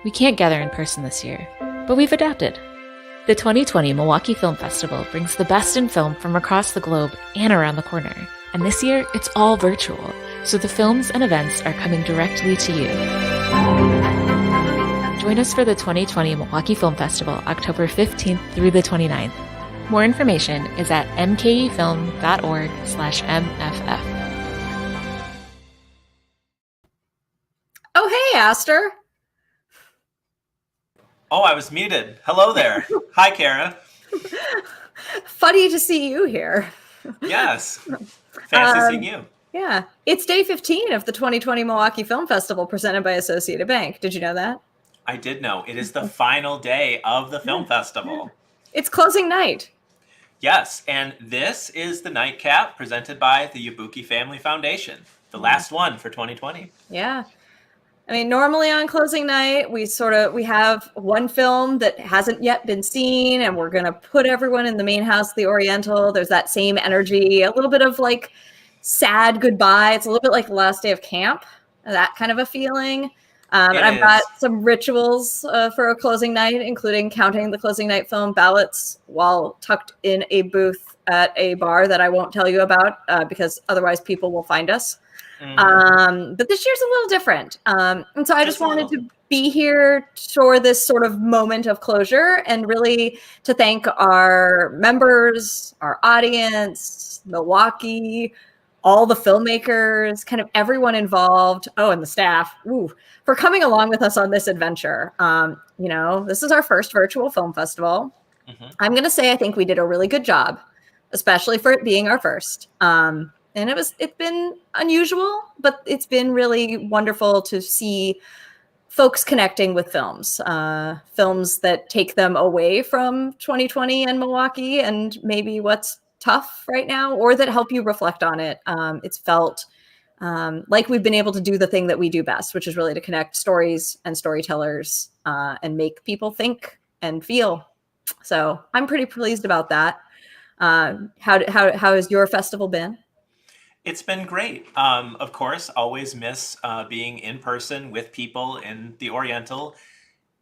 We can't gather in person this year, but we've adapted. The 2020 Milwaukee Film Festival brings the best in film from across the globe and around the corner. And this year, it's all virtual, so the films and events are coming directly to you. Join us for the 2020 Milwaukee Film Festival, October 15th through the 29th. More information is at mkefilm.org/MFF. Oh, hey, Aster. Oh, I was muted. Hello there. Hi, Kara. Funny to see you here. Yes. Fancy seeing you. Yeah. It's day 15 of the 2020 Milwaukee Film Festival presented by Associated Bank. Did you know that? I did know. It is the final day of the film festival. It's closing night. Yes, and this is the Nightcap presented by the Yabuki Family Foundation, the last one for 2020. Yeah. I mean, normally on closing night, we have one film that hasn't yet been seen, and we're going to put everyone in the main house of the Oriental. There's that same energy, a little bit of like sad goodbye. It's a little bit like the last day of camp, that kind of a feeling. And I've got some rituals for a closing night, including counting the closing night film ballots while tucked in a booth at a bar that I won't tell you about because otherwise people will find us. But this year's a little different. And so I just wanted to be here for this sort of moment of closure and really to thank our members, our audience, Milwaukee, all the filmmakers, kind of everyone involved. Oh, and the staff, for coming along with us on this adventure. This is our first virtual film festival. I'm going to say I think we did a really good job, especially for it being our first. And it's been unusual, but it's been really wonderful to see folks connecting with films that take them away from 2020 and Milwaukee and maybe what's tough right now, or that help you reflect on it. It's felt like we've been able to do the thing that we do best, which is really to connect stories and storytellers and make people think and feel. So I'm pretty pleased about that. How has your festival been? It's been great. Of course, always miss being in person with people in the Oriental,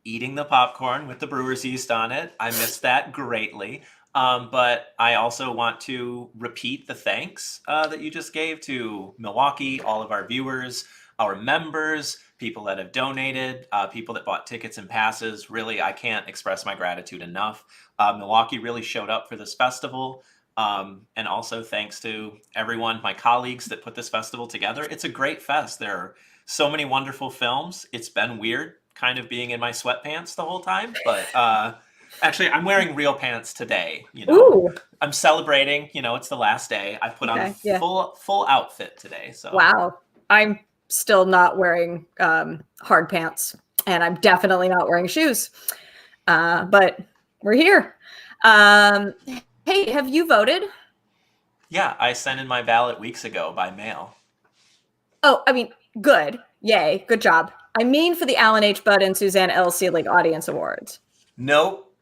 eating the popcorn with the brewer's yeast on it. I miss that greatly. But I also want to repeat the thanks that you just gave to Milwaukee, all of our viewers, our members, people that have donated, people that bought tickets and passes. Really, I can't express my gratitude enough. Milwaukee really showed up for this festival. And also thanks to everyone, my colleagues that put this festival together. It's a great fest. There are so many wonderful films. It's been weird kind of being in my sweatpants the whole time, but actually I'm wearing real pants today. Ooh. I'm celebrating, it's the last day. I put on full outfit today. So wow. I'm still not wearing hard pants, and I'm definitely not wearing shoes. But we're here. Hey, have you voted? Yeah, I sent in my ballot weeks ago by mail. Oh, I mean, good. Yay. Good job. I mean for the Alan H. Budd and Suzanne L. Seelig Audience Awards. Nope.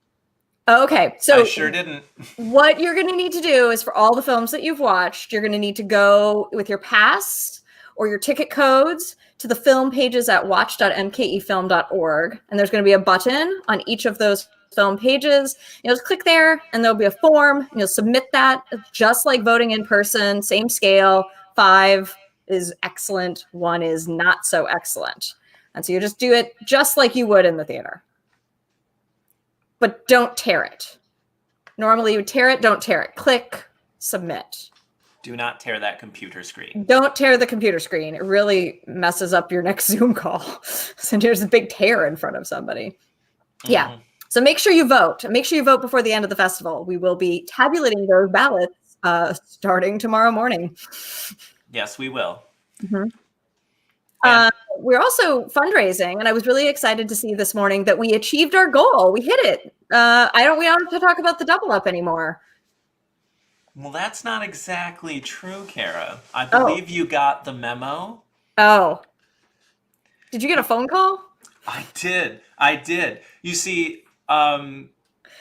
Okay. So I sure didn't. What you're going to need to do is for all the films that you've watched, you're going to need to go with your pass or your ticket codes to the film pages at watch.mkefilm.org. And there's going to be a button on each of those film pages. Just click there and there'll be a form. You'll submit that just like voting in person, same scale. 5 is excellent. 1 is not so excellent. And so you just do it just like you would in the theater. But don't tear it. Normally you tear it, don't tear it. Click, submit. Do not tear that computer screen. Don't tear the computer screen. It really messes up your next Zoom call. So there's a big tear in front of somebody. Yeah. So make sure you vote. Make sure you vote before the end of the festival. We will be tabulating those ballots starting tomorrow morning. Yes, we will. We're also fundraising, and I was really excited to see this morning that we achieved our goal. We hit it. We don't have to talk about the double up anymore. Well, that's not exactly true, Kara. I believe you got the memo. Oh. Did you get a phone call? I did. You see,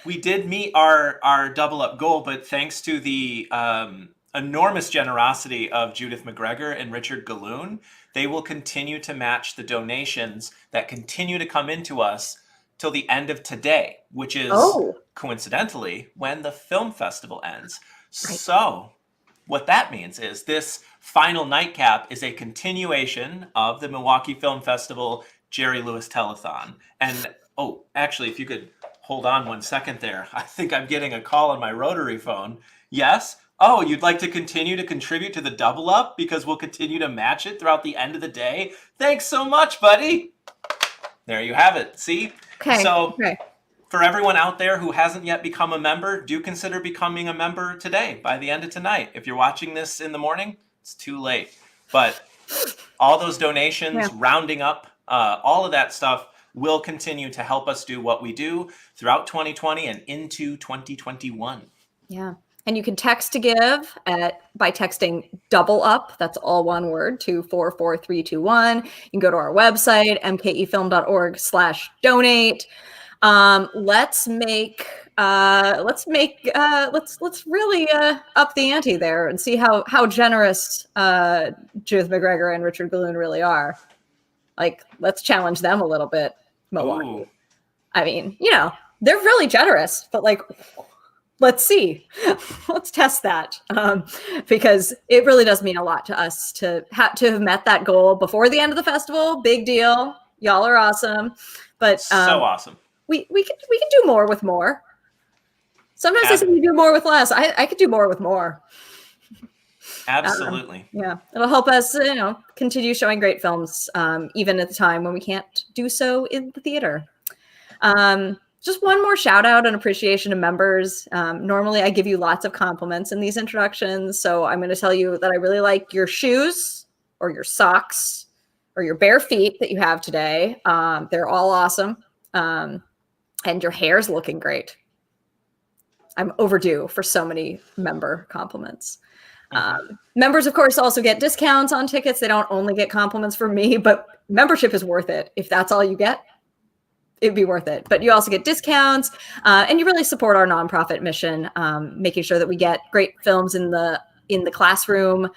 we did meet our double up goal, but thanks to the enormous generosity of Judith McGregor and Richard Galloon, they will continue to match the donations that continue to come into us till the end of today, which is coincidentally when the film festival ends. Right. So what that means is this final nightcap is a continuation of the Milwaukee Film Festival Jerry Lewis Telethon. And actually, if you could hold on 1 second there, I think I'm getting a call on my rotary phone. Yes? Oh, you'd like to continue to contribute to the double up because we'll continue to match it throughout the end of the day? Thanks so much, buddy. There you have it. See? Okay. So for everyone out there who hasn't yet become a member, do consider becoming a member today by the end of tonight. If you're watching this in the morning, it's too late. But all those donations, rounding up, all of that stuff will continue to help us do what we do throughout 2020 and into 2021. Yeah. And you can text to give by texting double up. That's all one word, 244321. You can go to our website, mkefilm.org/donate. Let's really up the ante there and see how generous Judith McGregor and Richard Galloon really are. Like, let's challenge them a little bit, Milwaukee. Ooh. I mean, they're really generous, but like, let's see. Let's test that, because it really does mean a lot to us to have met that goal before the end of the festival. Big deal. Y'all are awesome. But so awesome. We can do more with more. Sometimes I say you do more with less. I could do more with more. Absolutely. Yeah, it'll help us, continue showing great films, even at the time when we can't do so in the theater. Just one more shout out and appreciation to members. Normally I give you lots of compliments in these introductions. So I'm going to tell you that I really like your shoes or your socks or your bare feet that you have today. They're all awesome. And your hair's looking great. I'm overdue for so many member compliments. Members, of course, also get discounts on tickets. They don't only get compliments from me, but membership is worth it. If that's all you get, it'd be worth it. But you also get discounts, and you really support our nonprofit mission, making sure that we get great films in the classroom,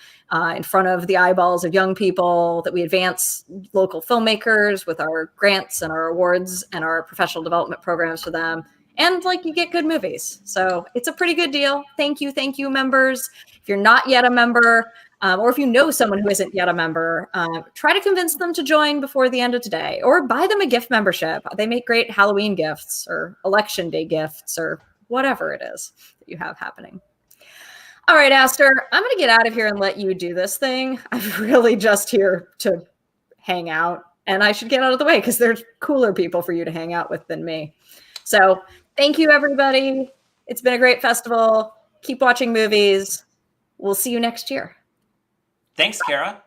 in front of the eyeballs of young people, that we advance local filmmakers with our grants and our awards and our professional development programs for them. And you get good movies. So it's a pretty good deal. Thank you, members. If you're not yet a member, or if you know someone who isn't yet a member, try to convince them to join before the end of today, or buy them a gift membership. They make great Halloween gifts or election day gifts or whatever it is that you have happening. All right, Aster, I'm going to get out of here and let you do this thing. I'm really just here to hang out, and I should get out of the way because there's cooler people for you to hang out with than me. So thank you, everybody. It's been a great festival. Keep watching movies. We'll see you next year. Thanks, Kara.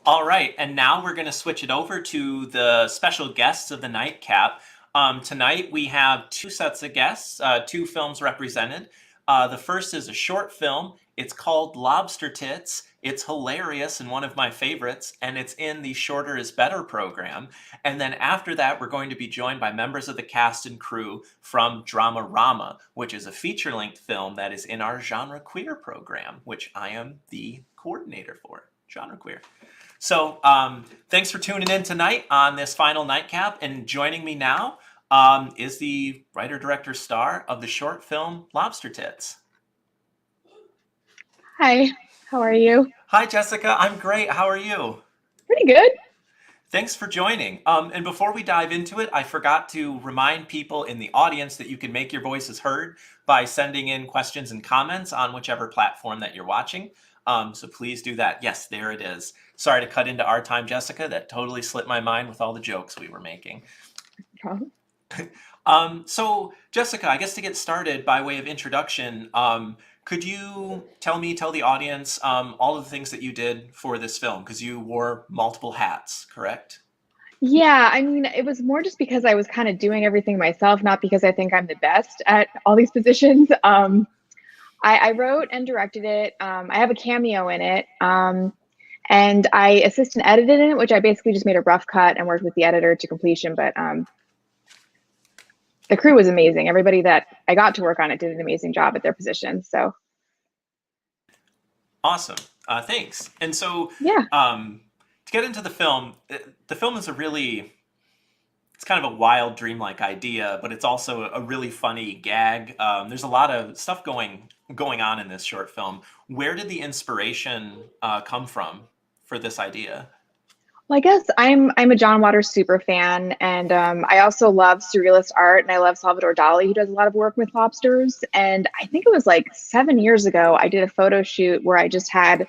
All right, and now we're going to switch it over to the special guests of the Nightcap. Tonight we have two sets of guests, two films represented. The first is a short film. It's called Lobster Tits. It's hilarious and one of my favorites, and it's in the Shorter is Better program. And then after that, we're going to be joined by members of the cast and crew from Dramarama, which is a feature-length film that is in our Genre Queer program, which I am the coordinator for, Genre Queer. So thanks for tuning in tonight on this final Nightcap, and joining me now is the writer-director star of the short film Lobster Tits. Hi, how are you? Hi, Jessica. I'm great. How are you? Pretty good. Thanks for joining. And before we dive into it, I forgot to remind people in the audience that you can make your voices heard by sending in questions and comments on whichever platform that you're watching. So please do that. Yes, there it is. Sorry to cut into our time, Jessica. That totally slipped my mind with all the jokes we were making. So Jessica, I guess to get started by way of introduction, could you tell the audience all of the things that you did for this film? Because you wore multiple hats, correct? Yeah, I mean, it was more just because I was kind of doing everything myself, not because I think I'm the best at all these positions. I wrote and directed it. I have a cameo in it. And I assist and edited in it, which I basically just made a rough cut and worked with the editor to completion. But the crew was amazing. Everybody that I got to work on it did an amazing job at their positions. So awesome. Thanks. And so, Yeah. to get into the film is it's kind of a wild, dreamlike idea, but it's also a really funny gag. There's a lot of stuff going on in this short film. Where did the inspiration come from for this idea? Well, I guess I'm a John Waters super fan, and I also love surrealist art, and I love Salvador Dali, who does a lot of work with lobsters. And I think it was like 7 years ago, I did a photo shoot where I just had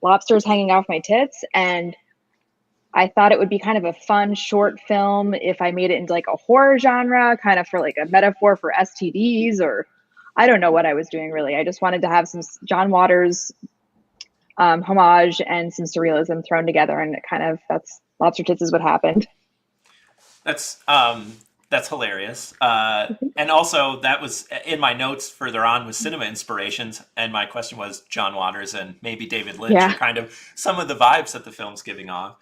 lobsters hanging off my tits, and I thought it would be kind of a fun short film if I made it into like a horror genre, kind of for like a metaphor for STDs, or I don't know what I was doing really. I just wanted to have some John Waters homage and some surrealism thrown together, and it kind of that's Lobster Tits is what happened. That's hilarious. And also, that was in my notes further on with cinema inspirations, and my question was John Waters and maybe David Lynch Yeah. are kind of some of the vibes that the film's giving off.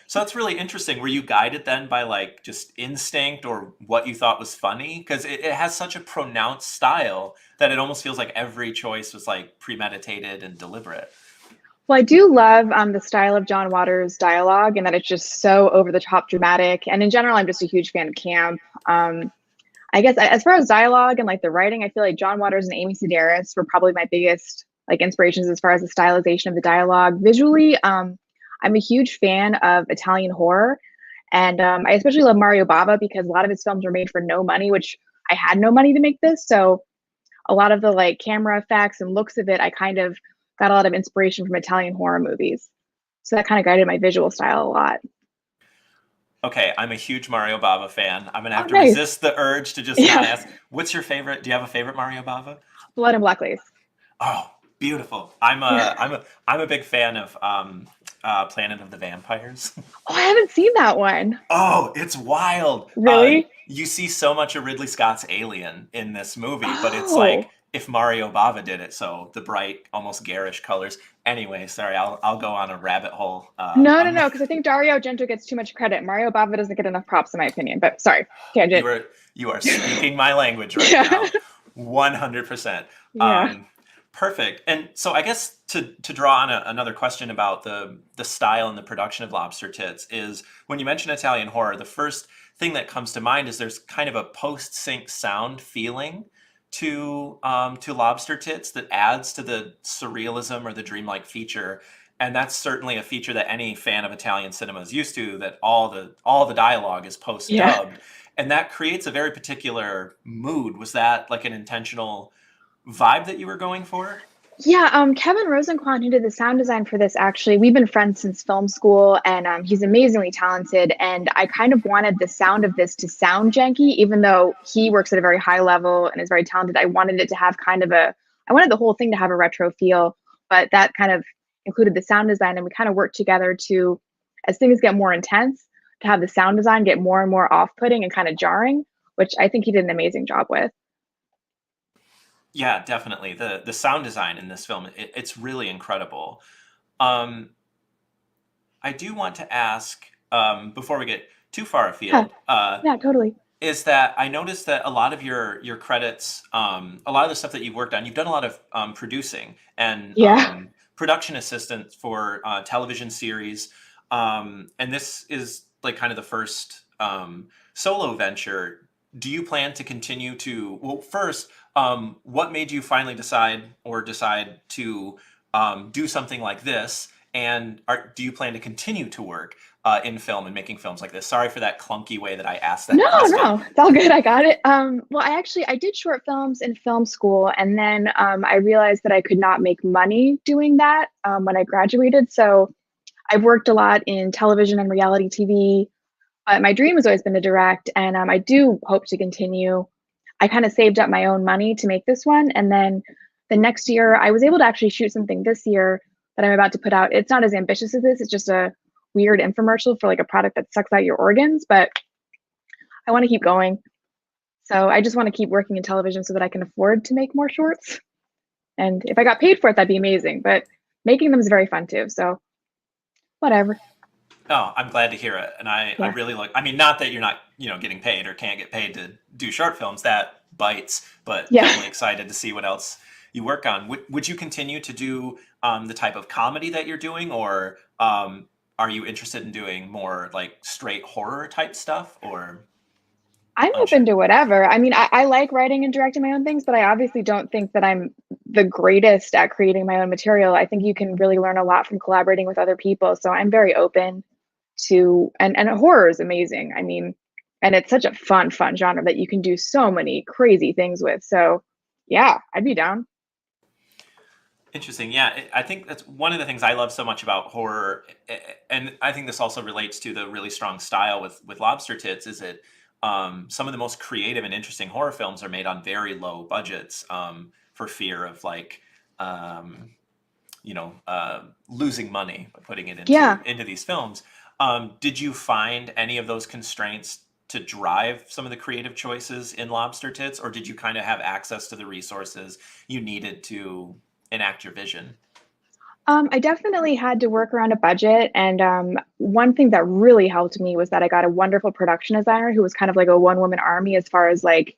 So that's really interesting. Were you guided then by like just instinct or what you thought was funny? Because it has such a pronounced style that it almost feels like every choice was like premeditated and deliberate. Well, I do love the style of John Waters' dialogue, and that it's just so over the top dramatic. And in general, I'm just a huge fan of camp. I guess as far as dialogue and like the writing, I feel like John Waters and Amy Sedaris were probably my biggest like inspirations as far as the stylization of the dialogue. Visually, I'm a huge fan of Italian horror, and I especially love Mario Bava because a lot of his films were made for no money, which I had no money to make this. So a lot of the like camera effects and looks of it, I kind of got a lot of inspiration from Italian horror movies. So that kind of guided my visual style a lot. Okay, I'm a huge Mario Bava fan. I'm gonna have to nice. resist the urge to just not ask. What's your favorite? Do you have a favorite Mario Bava? Blood and Black Lace. Oh, beautiful. I'm a big fan of Planet of the Vampires. Oh, I haven't seen that one. Oh, it's wild. Really? You see so much of Ridley Scott's Alien in this movie, but it's Oh. like if Mario Bava did it, so the bright, almost garish colors. Anyway, sorry, I'll go on a rabbit hole. No, because I think Dario Argento gets too much credit. Mario Bava doesn't get enough props, in my opinion. But sorry, tangent. You are speaking my language right now, 100%. Yeah. Perfect. And so I guess to draw on another question about the style and the production of Lobster Tits is when you mention Italian horror, the first thing that comes to mind is there's kind of a post-sync sound feeling to Lobster Tits that adds to the surrealism or the dreamlike feature. And that's certainly a feature that any fan of Italian cinema is used to, that all the dialogue is post-dubbed. Yeah. And that creates a very particular mood. Was that like an intentional vibe that you were going for? Yeah, Kevin Rosenquan, who did the sound design for this, actually, we've been friends since film school, and he's amazingly talented. And I kind of wanted the sound of this to sound janky, even though he works at a very high level and is very talented. I wanted it to have I wanted the whole thing to have a retro feel, but that kind of included the sound design, and we kind of worked together to, as things get more intense, to have the sound design get more and more off-putting and kind of jarring, which I think he did an amazing job with. Yeah, definitely. The sound design in this film, it's really incredible. I do want to ask, before we get too far afield, yeah, totally. Is that I noticed that a lot of your credits, a lot of the stuff that you've worked on, you've done a lot of producing and production assistant for television series. And this is like kind of the first solo venture. Do you plan to continue to, well, first, what made you finally decide to do something like this? And do you plan to continue to work in film and making films like this? Sorry for that clunky way that I asked that question. No, it's all good. I got it. Well, I did short films in film school, and then I realized that I could not make money doing that when I graduated. So I've worked a lot in television and reality TV. My dream has always been to direct, and I do hope to continue. I kind of saved up my own money to make this one, and then the next year I was able to actually shoot something this year that I'm about to put out. It's not as ambitious as this. It's just a weird infomercial for like a product that sucks out your organs, but I want to keep going. So I just want to keep working in television so that I can afford to make more shorts. And if I got paid for it, that'd be amazing. But making them is very fun too. So whatever. Oh, I'm glad to hear it. And I really not that you're not, getting paid or can't get paid to do short films, that bites, but definitely excited to see what else you work on. Would you continue to do the type of comedy that you're doing, or are you interested in doing more like straight horror type stuff, or I'm unsure? open to whatever. I mean, I like writing and directing my own things, but I obviously don't think that I'm the greatest at creating my own material. I think you can really learn a lot from collaborating with other people. So I'm very open to, and horror is amazing. I mean, and it's such a fun genre that you can do so many crazy things with. So yeah, I'd be down. Interesting. Yeah, I think that's one of the things I love so much about horror, and I think this also relates to the really strong style with Lobster Tits. Is that some of the most creative and interesting horror films are made on very low budgets for fear of like um, losing money by putting it Yeah. into these films. Did you find any of those constraints to drive some of the creative choices in Lobster Tits, or did you kind of have access to the resources you needed to enact your vision? I definitely had to work around a budget. And one thing that really helped me was that I got a wonderful production designer who was kind of like a one woman army as far as like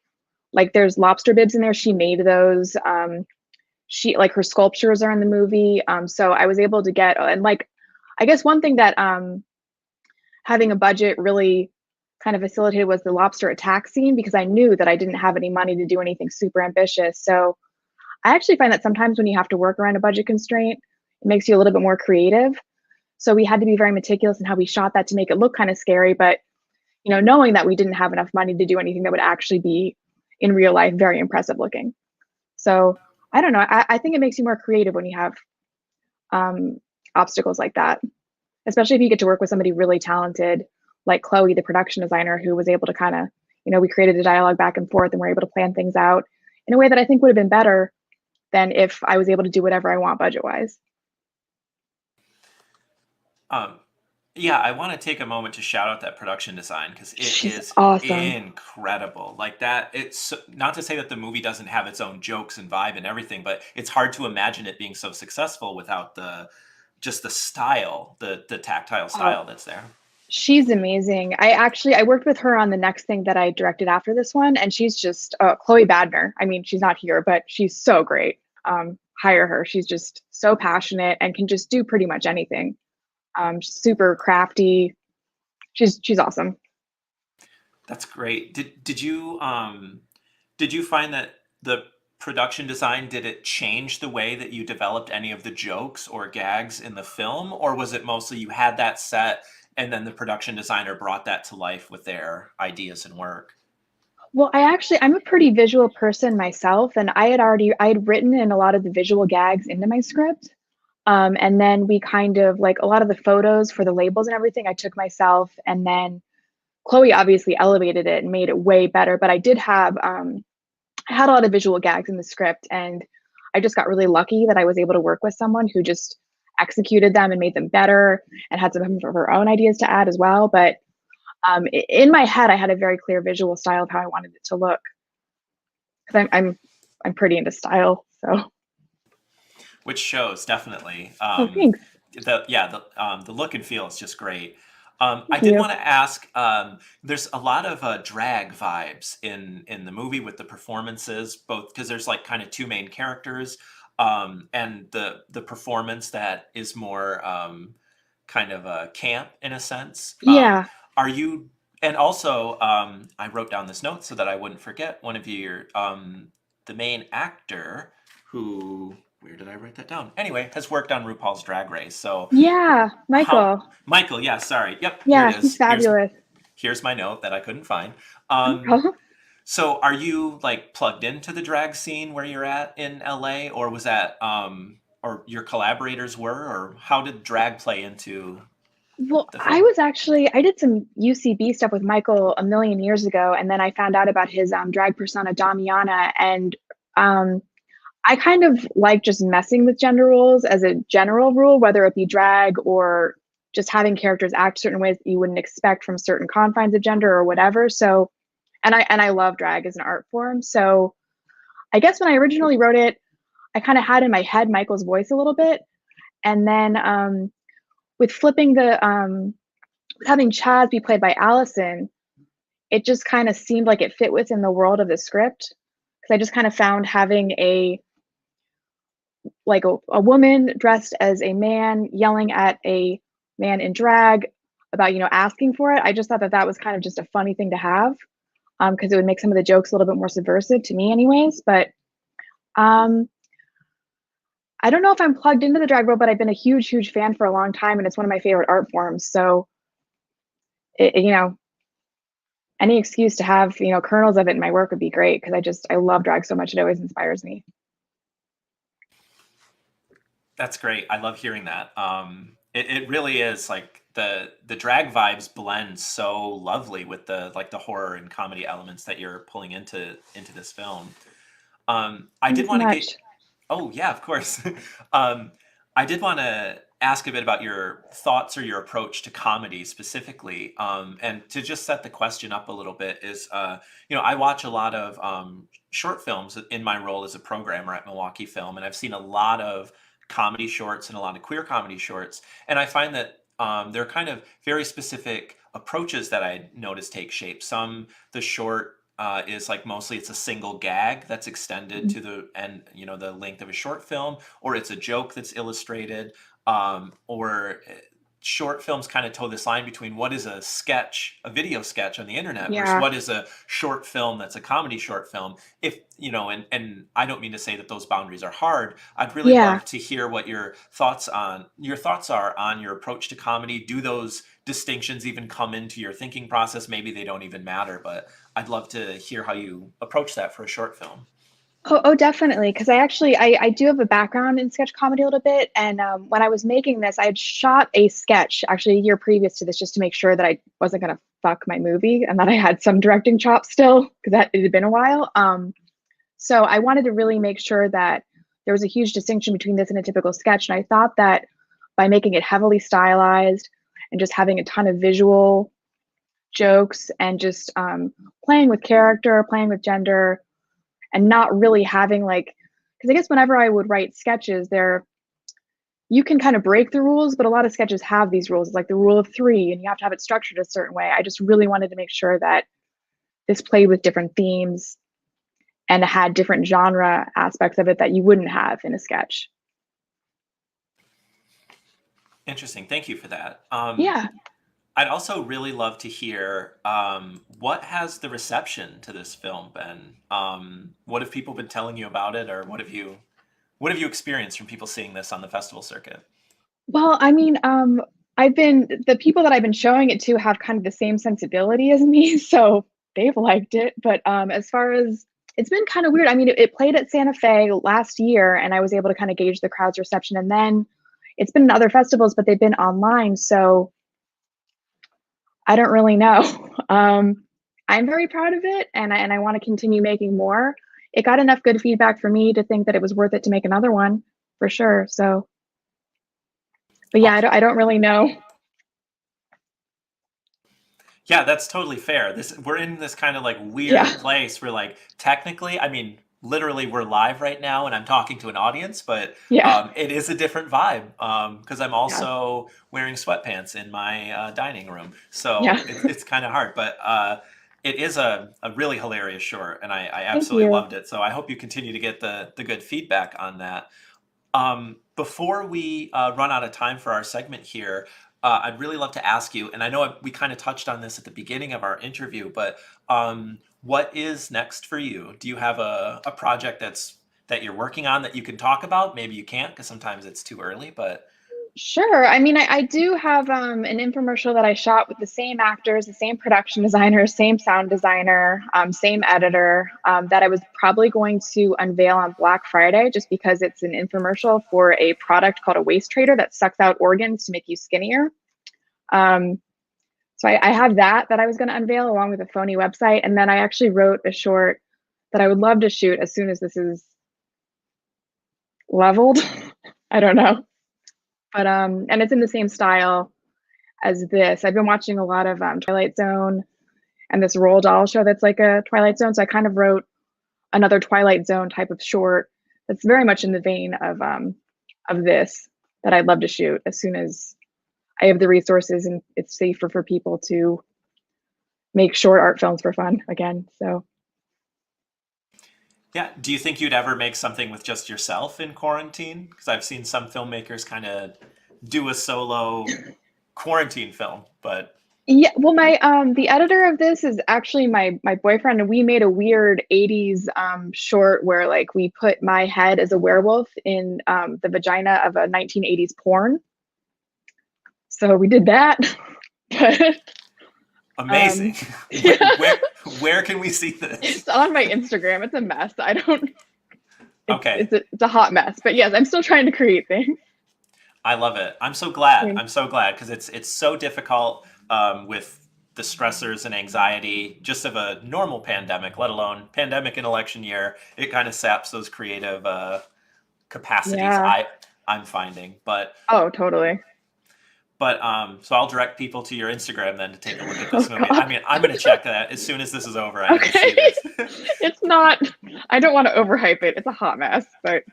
there's lobster bibs in there. She made those. She like her sculptures are in the movie. So I was able to get, and like, I guess one thing that having a budget really kind of facilitated was the lobster attack scene, because I knew that I didn't have any money to do anything super ambitious. So I actually find that sometimes when you have to work around a budget constraint, it makes you a little bit more creative. So we had to be very meticulous in how we shot that to make it look kind of scary, but knowing that we didn't have enough money to do anything that would actually be in real life very impressive looking. So I don't know. I think it makes you more creative when you have obstacles like that, especially if you get to work with somebody really talented like Chloe, the production designer, who was able to kind of, we created a dialogue back and forth and we're able to plan things out in a way that I think would have been better than if I was able to do whatever I want budget wise. Yeah, I want to take a moment to shout out that production design because it She's is awesome. incredible. Like that, it's not to say that the movie doesn't have its own jokes and vibe and everything, but it's hard to imagine it being so successful without the just the style, the tactile Oh, style that's there. she's amazing. I worked with her on the next thing that I directed after this one, and she's just Chloe Badner. I mean, she's not here, but she's so great. Hire her. She's just so passionate and can just do pretty much anything. Super crafty. She's awesome. That's great. Did you find that the production design did it change the way that you developed any of the jokes or gags in the film, or was it mostly you had that set and then the production designer brought that to life with their ideas and work? Well, I'm a pretty visual person myself, and I had written in a lot of the visual gags into my script. And then we kind of like a lot of the photos for the labels and everything, I took myself, and then Chloe obviously elevated it and made it way better. But I had a lot of visual gags in the script, and I just got really lucky that I was able to work with someone who just executed them and made them better and had some of her own ideas to add as well. But in my head, I had a very clear visual style of how I wanted it to look, because I'm pretty into style. So, Which shows definitely. oh, thanks. The look and feel is just great. I Thank did you. want to ask. There's a lot of drag vibes in the movie with the performances, both because there's like kind of two main characters, and the performance that is more kind of a camp in a sense. Yeah. Are you? And also, I wrote down this note so that I wouldn't forget. One of your the main actor who where did I write that down? Anyway, has worked on RuPaul's Drag Race. So Yeah, how Michael. Michael, yeah, sorry. Yep, here Yeah, it he's is. fabulous. Here's my note that I couldn't find. No problem. So are you like plugged into the drag scene where you're at in LA, or was that or your collaborators were, or how did drag play into Well, the film? I did some UCB stuff with Michael a million years ago, and then I found out about his drag persona Damiana, and um, I kind of like just messing with gender roles as a general rule, whether it be drag or just having characters act certain ways that you wouldn't expect from certain confines of gender or whatever. So, and I love drag as an art form. So, I guess when I originally wrote it, I kind of had in my head Michael's voice a little bit, and then with flipping with having Chaz be played by Allison, it just kind of seemed like it fit within the world of the script, because I just kind of found having a like a woman dressed as a man yelling at a man in drag about, asking for it. I just thought that that was kind of just a funny thing to have, because it would make some of the jokes a little bit more subversive to me anyways. But I don't know if I'm plugged into the drag world, but I've been a huge, huge fan for a long time, and it's one of my favorite art forms. So, any excuse to have, kernels of it in my work would be great, because I love drag so much. It always inspires me. That's great. I love hearing that. It really is like the drag vibes blend so lovely with the horror and comedy elements that you're pulling into this film. I did want to get. Oh yeah, of course. I did want to ask a bit about your thoughts or your approach to comedy specifically, and to just set the question up a little bit is, I watch a lot of short films in my role as a programmer at Milwaukee Film, and I've seen a lot of comedy shorts and a lot of queer comedy shorts, and I find that there are kind of very specific approaches that I notice take shape. The short is like mostly it's a single gag that's extended to the end, the length of a short film, or it's a joke that's illustrated, or short films kind of toe this line between what is a sketch, a video sketch on the internet, versus what is a short film that's a comedy short film. If and I don't mean to say that those boundaries are hard. I'd really love to hear what your thoughts are on your approach to comedy. Do those distinctions even come into your thinking process? Maybe they don't even matter, but I'd love to hear how you approach that for a short film. Oh, definitely. Because I do have a background in sketch comedy a little bit. And when I was making this, I had shot a sketch actually a year previous to this, just to make sure that I wasn't going to fuck my movie and that I had some directing chops still, because it had been a while. So I wanted to really make sure that there was a huge distinction between this and a typical sketch. And I thought that by making it heavily stylized and just having a ton of visual jokes and just playing with character, playing with gender, and not really having because I guess whenever I would write sketches, you can kind of break the rules, but a lot of sketches have these rules. It's like the rule of three, and you have to have it structured a certain way. I just really wanted to make sure that this played with different themes and had different genre aspects of it that you wouldn't have in a sketch. Interesting. Thank you for that. Yeah. I'd also really love to hear what has the reception to this film been? What have people been telling you about it, or what have you experienced from people seeing this on the festival circuit? Well, I mean, the people that I've been showing it to have kind of the same sensibility as me, so they've liked it. But as far as, it's been kind of weird. I mean, it played at Santa Fe last year, and I was able to kind of gauge the crowd's reception. And then it's been in other festivals, but they've been online, so I don't really know. I'm very proud of it, and I want to continue making more. It got enough good feedback for me to think that it was worth it to make another one, for sure. So, but yeah, I don't really know. Yeah, that's totally fair. We're in this kind of weird place where technically, I mean, literally we're live right now and I'm talking to an audience, but it is a different vibe because I'm also wearing sweatpants in my dining room. So it's kind of hard, but it is a really hilarious short, and I absolutely loved it. So I hope you continue to get the good feedback on that. Before we run out of time for our segment here, I'd really love to ask you, and I know we kind of touched on this at the beginning of our interview, but what is next for you? Do you have a project that you're working on that you can talk about? Maybe you can't, because sometimes it's too early, but... Sure. I mean, I do have an infomercial that I shot with the same actors, the same production designer, same sound designer, same editor, that I was probably going to unveil on Black Friday, just because it's an infomercial for a product called a waist trader that sucks out organs to make you skinnier. So I have that I was going to unveil along with a phony website. And then I actually wrote a short that I would love to shoot as soon as this is leveled. I don't know. But and it's in the same style as this. I've been watching a lot of Twilight Zone and this Roald Dahl show that's like a Twilight Zone. So I kind of wrote another Twilight Zone type of short that's very much in the vein of this, that I'd love to shoot as soon as I have the resources and it's safer for people to make short art films for fun again. So Yeah. Do you think you'd ever make something with just yourself in quarantine? Because I've seen some filmmakers kind of do a solo quarantine film, but Yeah, well, my the editor of this is actually my boyfriend, and we made a weird 80s short where like we put my head as a werewolf in the vagina of a 1980s porn. So we did that. But amazing. yeah. Where can we see this? It's on my Instagram. It's a mess. I don't. Okay. It's a hot mess. But yes, I'm still trying to create things. I love it. I'm so glad. Yeah. I'm so glad because it's so difficult with the stressors and anxiety just of a normal pandemic, let alone pandemic and election year. It kind of saps those creative capacities Yeah. I'm finding. But Oh, totally. So I'll direct people to your Instagram then to take a look at this movie. God. I mean, I'm going to check that as soon as this is over. I need to see this. It's not. I don't want to overhype it. It's a hot mess, but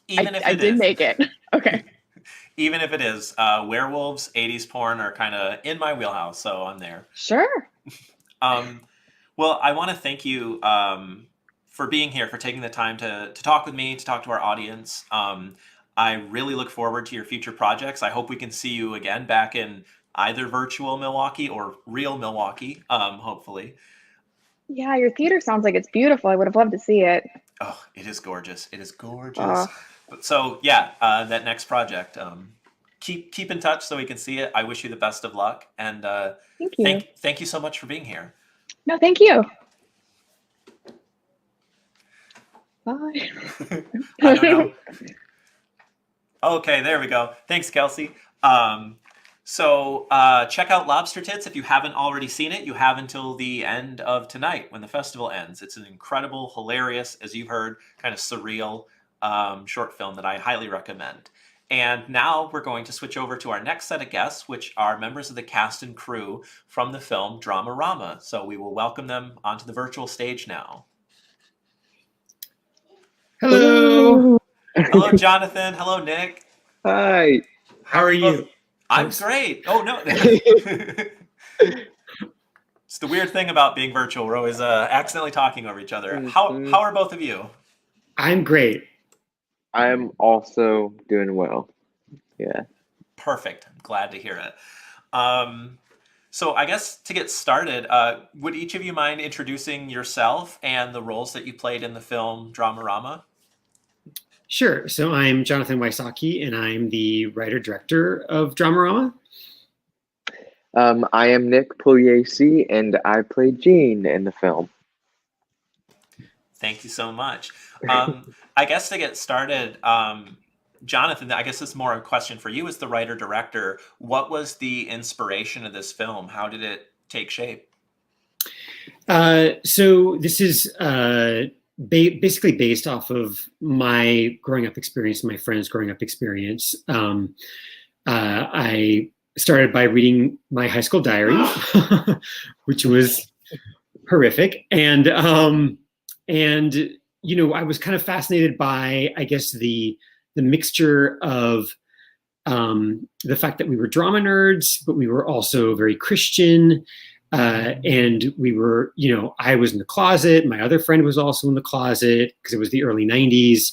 I did make it. Okay. Even if it is, werewolves, 80s porn are kind of in my wheelhouse, so I'm there. Sure. Well, I want to thank you for being here, for taking the time to talk with me, to talk to our audience. I really look forward to your future projects. I hope we can see you again back in either virtual Milwaukee or real Milwaukee, hopefully. Yeah, your theater sounds like it's beautiful. I would have loved to see it. Oh, it is gorgeous. It is gorgeous. So yeah, that next project, keep in touch so we can see it. I wish you the best of luck, and Thank you. Thank you so much for being here. No, thank you. Bye. I don't know. Okay, there we go. Thanks, Kelsey. So check out Lobster Tits if you haven't already seen it. You have until the end of tonight when the festival ends. It's an incredible, hilarious, as you've heard, kind of surreal short film that I highly recommend. And now we're going to switch over to our next set of guests, which are members of the cast and crew from the film Dramarama. So we will welcome them onto the virtual stage now. Hello. Hello, Jonathan. Hello, Nick. Hi. How are you? I'm great. Oh, no. It's the weird thing about being virtual. We're always accidentally talking over each other. How are both of you? I'm great. I'm also doing well. Yeah. Perfect. I'm glad to hear it. So I guess to get started, would each of you mind introducing yourself and the roles that you played in the film Dramarama? Sure. So I'm Jonathan Wysocki, and I'm the writer-director of Dramarama. I am Nick Pugliese, and I played Gene in the film. Thank you so much. I guess to get started, Jonathan, I guess this is more a question for you as the writer-director. What was the inspiration of this film? How did it take shape? So this is basically based off of my growing up experience, my friends' growing up experience. I started by reading my high school diary, which was horrific. And you know, I was kind of fascinated by, I guess, the mixture of the fact that we were drama nerds, but we were also very Christian. And we were, you know, I was in the closet. My other friend was also in the closet because it was the early 90s.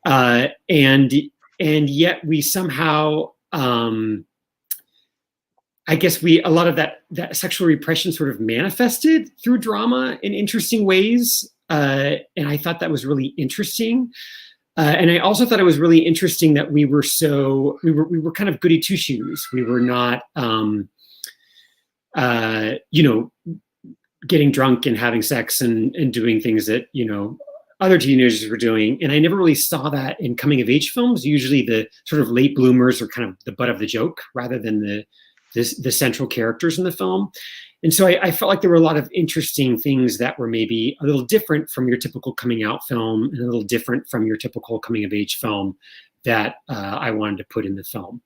And yet we somehow, I guess a lot of that sexual repression sort of manifested through drama in interesting ways. And I thought that was really interesting. And I also thought it was really interesting that we were kind of goody two shoes. We were not, you know, getting drunk and having sex and doing things that, you know, other teenagers were doing. And I never really saw that in coming of age films. Usually the sort of late bloomers are kind of the butt of the joke rather than the central characters in the film. And so I felt like there were a lot of interesting things that were maybe a little different from your typical coming out film and a little different from your typical coming of age film that I wanted to put in the film.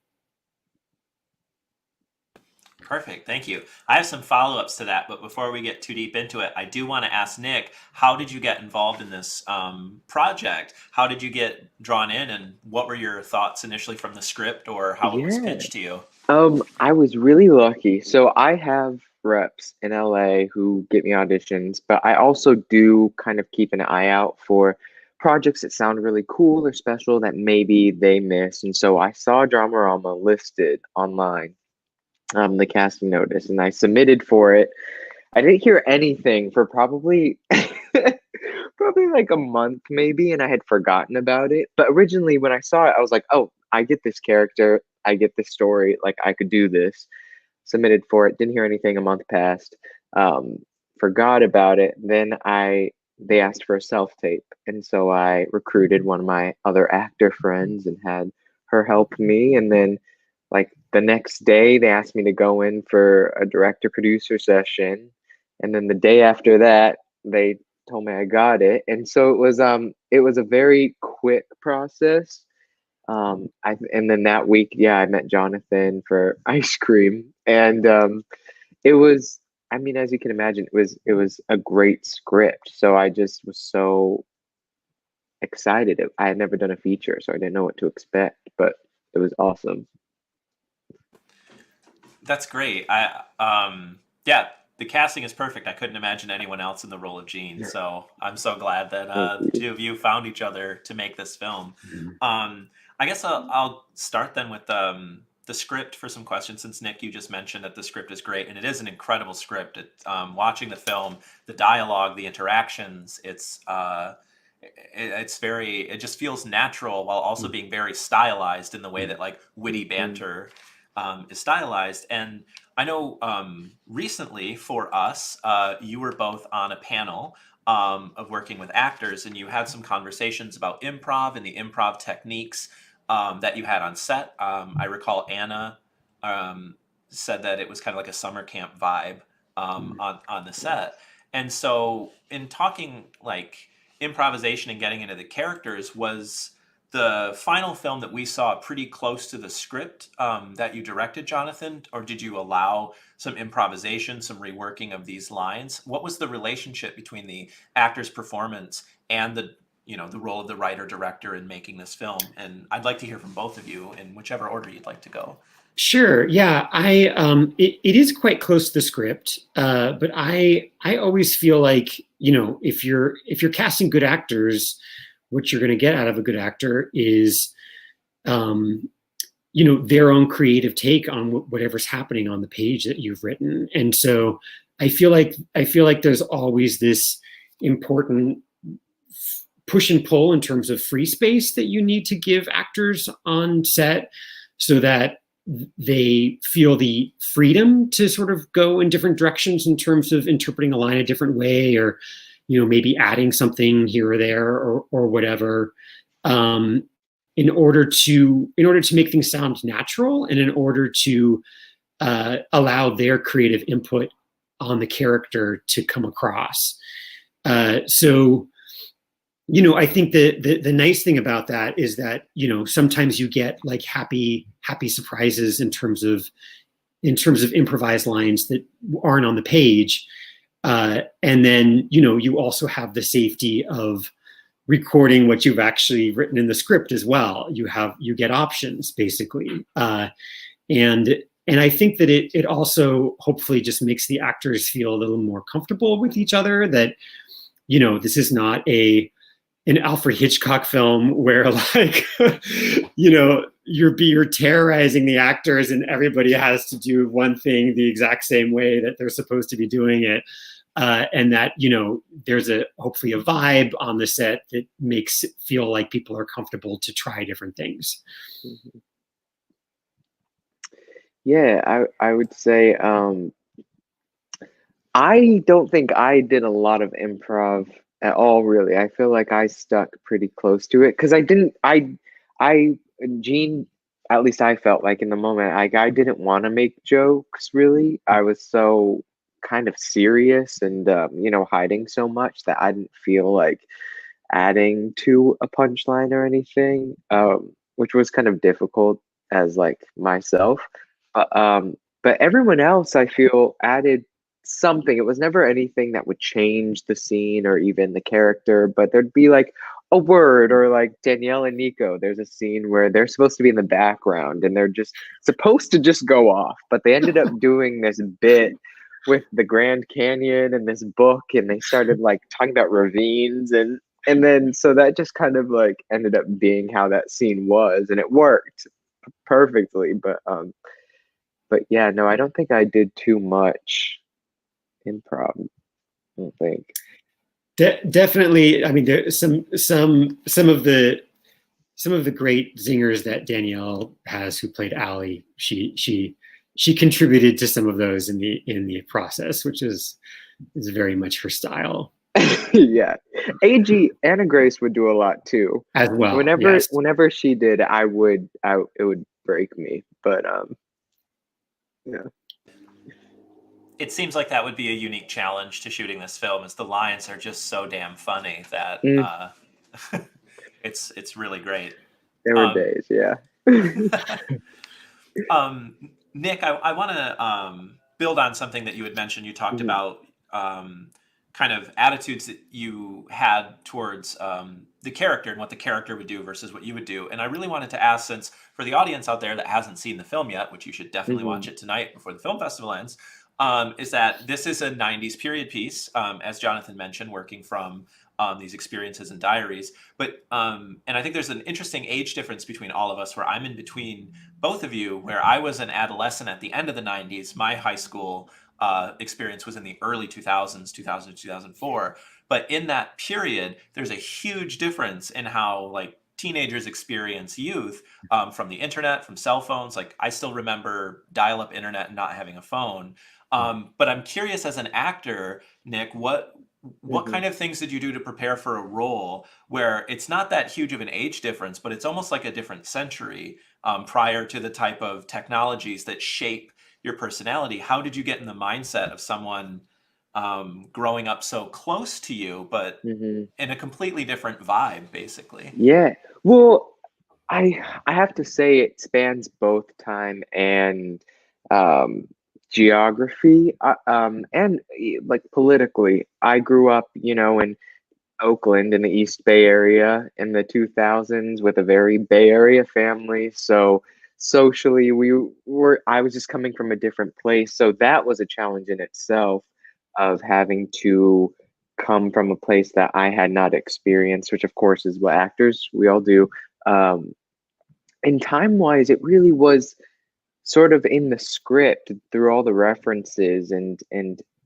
Perfect. Thank you. I have some follow-ups to that, but before we get too deep into it, I do want to ask Nick, how did you get involved in this project? How did you get drawn in, and what were your thoughts initially from the script or how it was pitched to you? I was really lucky. So I have reps in LA who get me auditions, but I also do kind of keep an eye out for projects that sound really cool or special that maybe they miss. And so I saw Dramarama listed online, the casting notice, and I submitted for it. I didn't hear anything for probably probably like a month maybe, and I had forgotten about it. But originally when I saw it, I was like, oh, I get this character, I get this story, like I could do this. Submitted for it, didn't hear anything, a month passed, forgot about it. Then they asked for a self-tape, and so I recruited one of my other actor friends and had her help me. And then like the next day they asked me to go in for a director producer session, and then the day after that they told me I got it. And so it was a very quick process. And then that week, yeah, I met Jonathan for ice cream, and it was, I mean, as you can imagine, it was a great script. So I just was so excited. I had never done a feature, so I didn't know what to expect, but it was awesome. That's great. Yeah, the casting is perfect. I couldn't imagine anyone else in the role of Gene. So I'm so glad that the two of you found each other to make this film. I guess I'll start then with the script for some questions, since Nick, you just mentioned that the script is great, and it is an incredible script. Watching the film, the dialogue, the interactions, it's very, it just feels natural while also being very stylized in the way that like witty banter is stylized. And I know recently for us, you were both on a panel of working with actors, and you had some conversations about improv and the improv techniques that you had on set. I recall Anna said that it was kind of like a summer camp vibe on the set. And so in talking like improvisation and getting into the characters, was the final film that we saw pretty close to the script that you directed, Jonathan? Or did you allow some improvisation, some reworking of these lines? What was the relationship between the actor's performance and the role of the writer director in making this film? And I'd like to hear from both of you in whichever order you'd like to go. Sure. Yeah, it is quite close to the script, but I always feel like, if you're casting good actors, what you're going to get out of a good actor is, their own creative take on whatever's happening on the page that you've written. And so I feel like there's always this important push and pull in terms of free space that you need to give actors on set, so that they feel the freedom to sort of go in different directions in terms of interpreting a line a different way, or maybe adding something here or there or whatever, in order to make things sound natural, and in order to allow their creative input on the character to come across. So I think the nice thing about that is that, sometimes you get like happy surprises in terms of improvised lines that aren't on the page. And then, you also have the safety of recording what you've actually written in the script as well. You get options basically. And I think that it also hopefully just makes the actors feel a little more comfortable with each other, that, this is not an Alfred Hitchcock film where like, you're terrorizing the actors and everybody has to do one thing the exact same way that they're supposed to be doing it. And that, there's hopefully a vibe on the set that makes it feel like people are comfortable to try different things. Yeah, I would say, I don't think I did a lot of improv at all, really. I feel like I stuck pretty close to it, because Gene, at least I felt like in the moment, I didn't want to make jokes, really. I was so kind of serious and, hiding so much that I didn't feel like adding to a punchline or anything, which was kind of difficult as like myself. But everyone else, I feel, added something. It was never anything that would change the scene or even the character, but there'd be like a word, or like Danielle and Nico, there's a scene where they're supposed to be in the background and they're just supposed to just go off, but they ended up doing this bit with the Grand Canyon and this book, and they started like talking about ravines, and then so that just kind of like ended up being how that scene was, and it worked perfectly. But yeah, no, I don't think I did too much improv. I don't think. Definitely. I mean, there's some of the great zingers that Danielle has, who played Allie. She contributed to some of those in the process, which is very much her style. Yeah, AG Anna Grace would do a lot too as well. Whenever she did, it would break me. But yeah. It seems like that would be a unique challenge to shooting this film, as the lines are just so damn funny that it's really great. There were days, yeah. Nick, I want to build on something that you had mentioned. You talked about kind of attitudes that you had towards the character and what the character would do versus what you would do. And I really wanted to ask, since for the audience out there that hasn't seen the film yet, which you should definitely watch it tonight before the film festival ends, is that this is a 90s period piece, as Jonathan mentioned, working from these experiences and diaries. But and I think there's an interesting age difference between all of us, where I'm in between both of you, where I was an adolescent at the end of the 90s. My high school experience was in the early 2000s, 2000 to 2004. But in that period, there's a huge difference in how like teenagers experience youth, from the internet, from cell phones. Like I still remember dial-up internet and not having a phone. But I'm curious, as an actor, Nick, what kind of things did you do to prepare for a role where it's not that huge of an age difference, but it's almost like a different century prior to the type of technologies that shape your personality? How did you get in the mindset of someone growing up so close to you, but in a completely different vibe, basically? Yeah. Well, I have to say it spans both time and geography, and like politically. I grew up, in Oakland in the East Bay Area in the 2000s with a very Bay Area family. So socially, I was just coming from a different place. So that was a challenge in itself, of having to come from a place that I had not experienced, which of course is what actors, we all do. And time-wise, it really was sort of in the script, through all the references and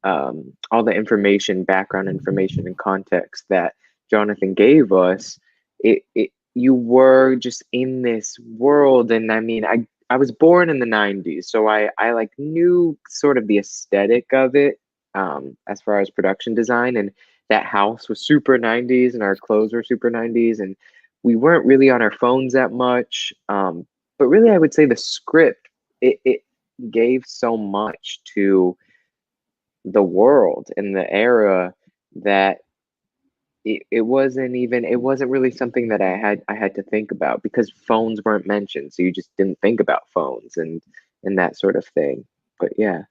all the information, background information and context that Jonathan gave us. You were just in this world. And I mean, I was born in the 90s, so I like knew sort of the aesthetic of it, as far as production design, and that house was super 90s and our clothes were super 90s, and we weren't really on our phones that much. But really, I would say the script, it gave so much to the world and the era that it wasn't really something that I had to think about, because phones weren't mentioned, so you just didn't think about phones and that sort of thing. But yeah.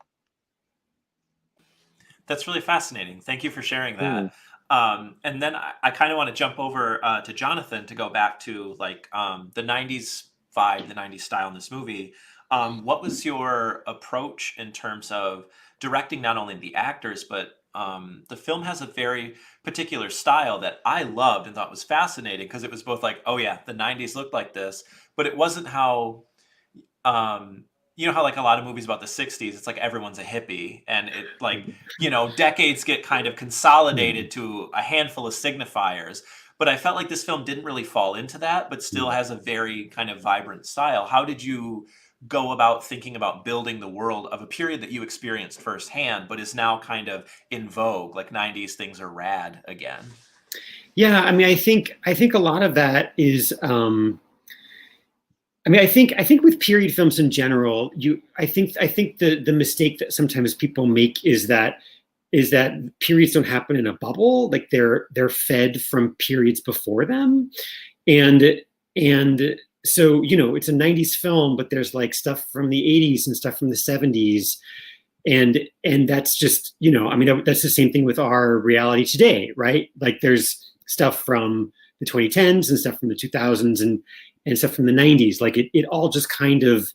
That's really fascinating. Thank you for sharing that. And then I kind of want to jump over to Jonathan to go back to like the 90s vibe, the 90s style in this movie. What was your approach in terms of directing not only the actors, but the film has a very particular style that I loved and thought was fascinating, because it was both like, oh yeah, the 90s looked like this, but it wasn't how... you know how like a lot of movies about the 60s, it's like everyone's a hippie, and it like, decades get kind of consolidated to a handful of signifiers. But I felt like this film didn't really fall into that, but still has a very kind of vibrant style. How did you go about thinking about building the world of a period that you experienced firsthand, but is now kind of in vogue, like 90s things are rad again? Yeah, I mean, I think a lot of that is... I think with period films in general, I think the mistake that sometimes people make is that periods don't happen in a bubble. Like they're fed from periods before them, and so it's a 90s film, but there's like stuff from the 80s and stuff from the 70s, and that's just that's the same thing with our reality today, right? Like there's stuff from the 2010s and stuff from the 2000s and stuff from the 90s. Like it all just kind of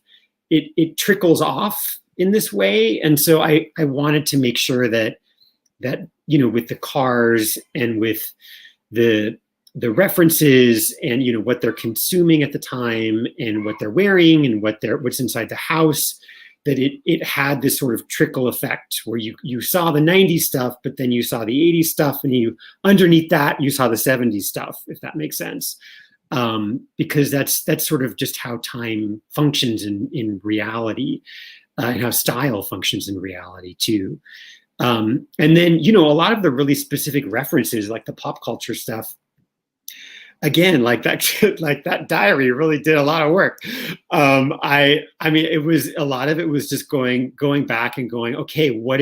it trickles off in this way. And so I wanted to make sure that with the cars and with the references and what they're consuming at the time and what they're wearing and what's inside the house, that it had this sort of trickle effect where you saw the 90s stuff, but then you saw the 80s stuff, and underneath that you saw the 70s stuff, if that makes sense. Because that's sort of just how time functions in reality, and how style functions in reality too. And then, a lot of the really specific references, like the pop culture stuff, again, like that diary really did a lot of work. I mean, it was a lot of it was just going back and going, okay, what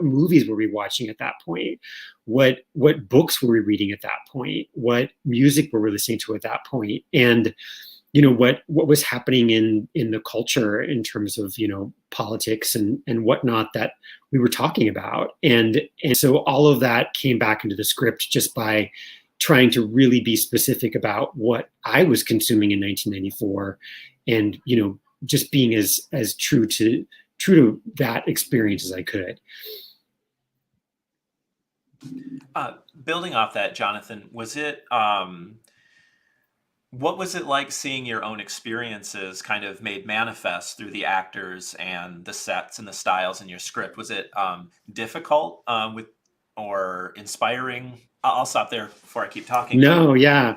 movies were we watching at that point? What books were we reading at that point? What music were we listening to at that point? And what was happening in the culture in terms of politics and whatnot that we were talking about. And so all of that came back into the script just by trying to really be specific about what I was consuming in 1994, and just being as true to that experience as I could. Building off that, Jonathan, was it what was it like seeing your own experiences kind of made manifest through the actors and the sets and the styles in your script? Was it difficult or inspiring? I'll stop there before I keep talking. No, yeah,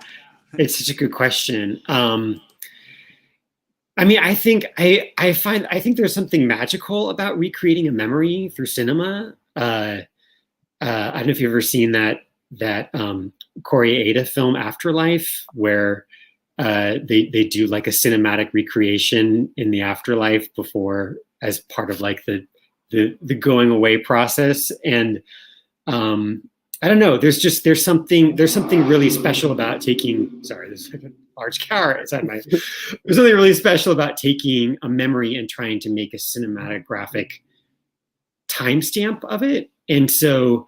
it's such a good question. I mean, I think there's something magical about recreating a memory through cinema. I don't know if you've ever seen that Corey Ada film Afterlife, where they do like a cinematic recreation in the afterlife before, as part of like the going away process. And I don't know, there's something really special about taking, sorry, there's like a large carrot inside my, there's something really special about taking a memory and trying to make a cinematographic timestamp of it. And so,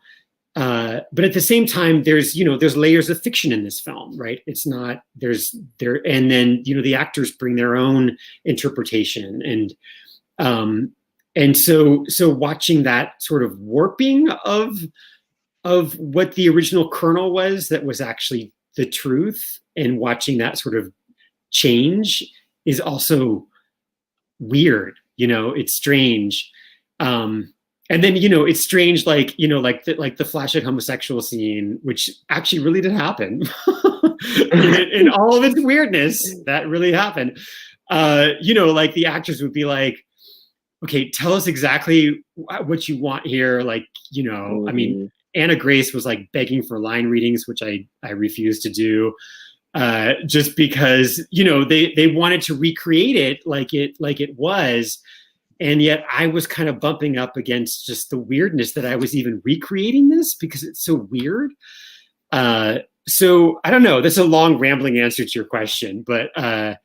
but at the same time, there's layers of fiction in this film, right? It's not, and then, the actors bring their own interpretation. And so watching that sort of warping of what the original kernel was, that was actually the truth, and watching that sort of change is also weird. It's strange. And then, it's strange, like the flashlight homosexual scene, which actually really did happen. in all of its weirdness, that really happened. Like the actors would be like, okay, tell us exactly what you want here. Like, I mean, Anna Grace was like begging for line readings, which I refused to do, just because, they wanted to recreate it like it was. And yet I was kind of bumping up against just the weirdness that I was even recreating this, because it's so weird. So I don't know, that's a long rambling answer to your question, but the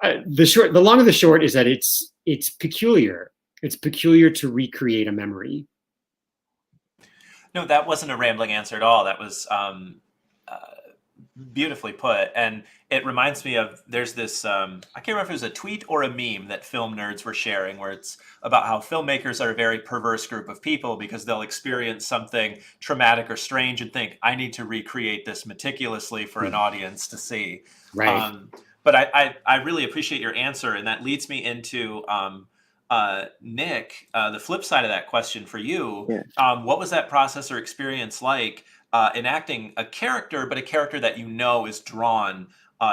long and the short is that it's peculiar. It's peculiar to recreate a memory. No, that wasn't a rambling answer at all. That was beautifully put. And it reminds me of, there's this, I can't remember if it was a tweet or a meme that film nerds were sharing, where it's about how filmmakers are a very perverse group of people, because they'll experience something traumatic or strange and think, I need to recreate this meticulously for an audience to see. Right. But I really appreciate your answer. And that leads me into Nick, the flip side of that question for you. Yeah. What was that process or experience like enacting a character, but a character that is drawn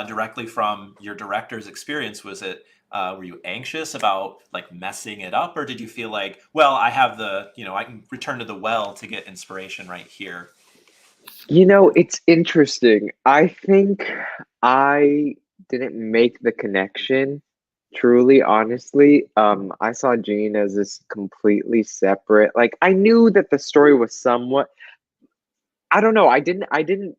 directly from your director's experience? Was it, were you anxious about like messing it up, or did you feel like, well, I have I can return to the well to get inspiration right here? It's interesting. I think I didn't make the connection, truly, honestly. I saw Jean as this completely separate, like, I knew that the story was somewhat, I don't know, I didn't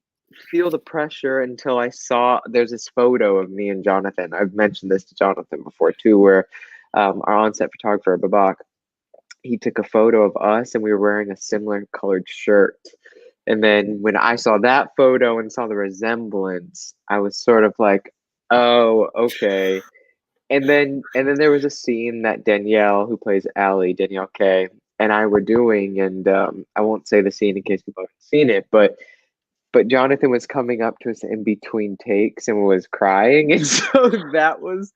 feel the pressure until I saw there's this photo of me and Jonathan. I've mentioned this to Jonathan before too, where our on-set photographer, Babak, he took a photo of us and we were wearing a similar colored shirt. And then when I saw that photo and saw the resemblance, I was sort of like, oh, okay. and then there was a scene that Danielle, who plays Allie, Danielle K, and I were doing, and I won't say the scene in case people haven't seen it, but Jonathan was coming up to us in between takes and was crying, and so that was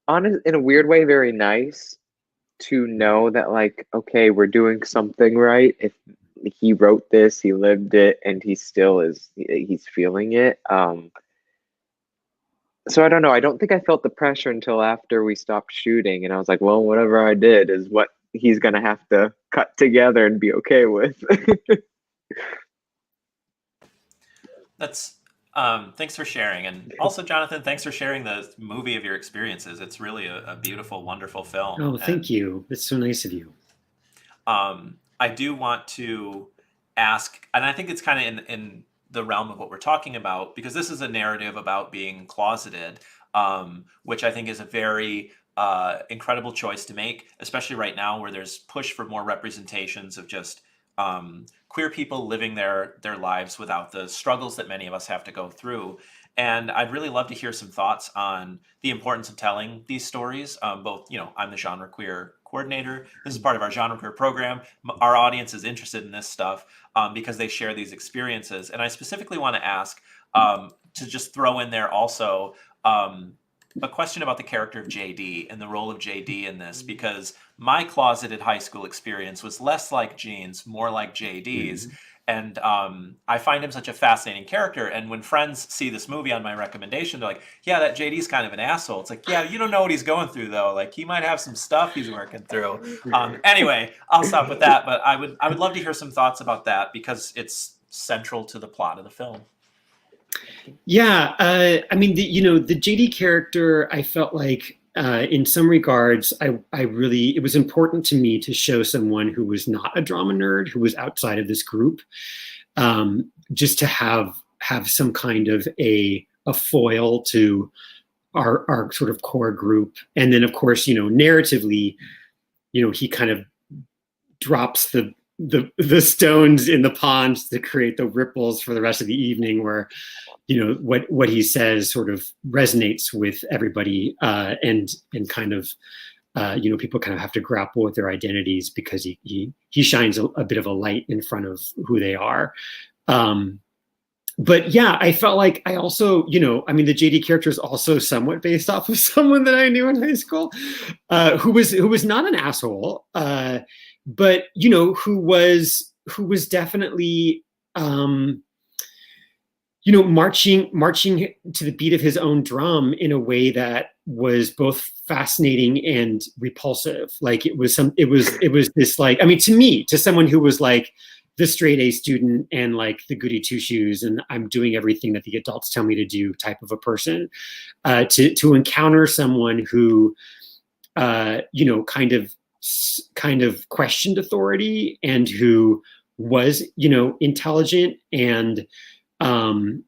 honest, in a weird way, very nice to know that, like, okay, we're doing something right. If he wrote this, he lived it, and he's feeling it. So I don't know. I don't think I felt the pressure until after we stopped shooting, and I was like, well, whatever I did is what he's gonna have to cut together and be okay with. That's thanks for sharing, and also Jonathan, thanks for sharing the movie of your experiences. It's really a beautiful, wonderful film. Oh, thank you. That's so nice of you. I do want to ask, and I think it's kind of in the realm of what we're talking about, because this is a narrative about being closeted, which I think is a very incredible choice to make, especially right now where there's push for more representations of just queer people living their lives without the struggles that many of us have to go through. And I'd really love to hear some thoughts on the importance of telling these stories. Both, I'm the genre queer coordinator. This is part of our genre queer program. Our audience is interested in this stuff because they share these experiences. And I specifically want to ask to just throw in there also a question about the character of JD and the role of JD in this, because my closeted high school experience was less like Jean's, more like JD's. Mm-hmm. And I find him such a fascinating character. And when friends see this movie on my recommendation, they're like, yeah, that JD's kind of an asshole. It's like, yeah, you don't know what he's going through, though. Like, he might have some stuff he's working through. Anyway, I'll stop with that. But I would love to hear some thoughts about that, because it's central to the plot of the film. Yeah, I mean, the JD character, I felt like in some regards, it was important to me to show someone who was not a drama nerd, who was outside of this group, just to have some kind of a foil to our sort of core group. And then, of course, narratively, he kind of drops the stones in the pond to create the ripples for the rest of the evening, where what he says sort of resonates with everybody, and kind of people kind of have to grapple with their identities, because he shines a bit of a light in front of who they are. But yeah, I felt like I also, the JD character is also somewhat based off of someone that I knew in high school, who was not an asshole, but who was definitely marching to the beat of his own drum in a way that was both fascinating and repulsive. Like it was this, like, I mean, to someone who was like the straight A student and like the goody two shoes, and I'm doing everything that the adults tell me to do type of a person, to encounter someone who, kind of questioned authority, and who was, intelligent, and kind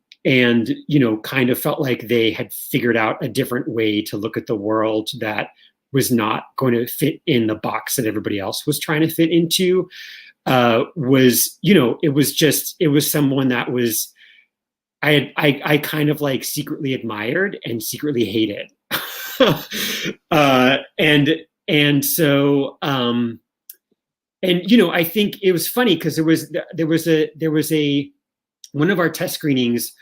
of felt like they had figured out a different way to look at the world that was not going to fit in the box that everybody else was trying to fit into, it was someone that was, I kind of like secretly admired and secretly hated. I think it was funny because there was a one of our test screenings,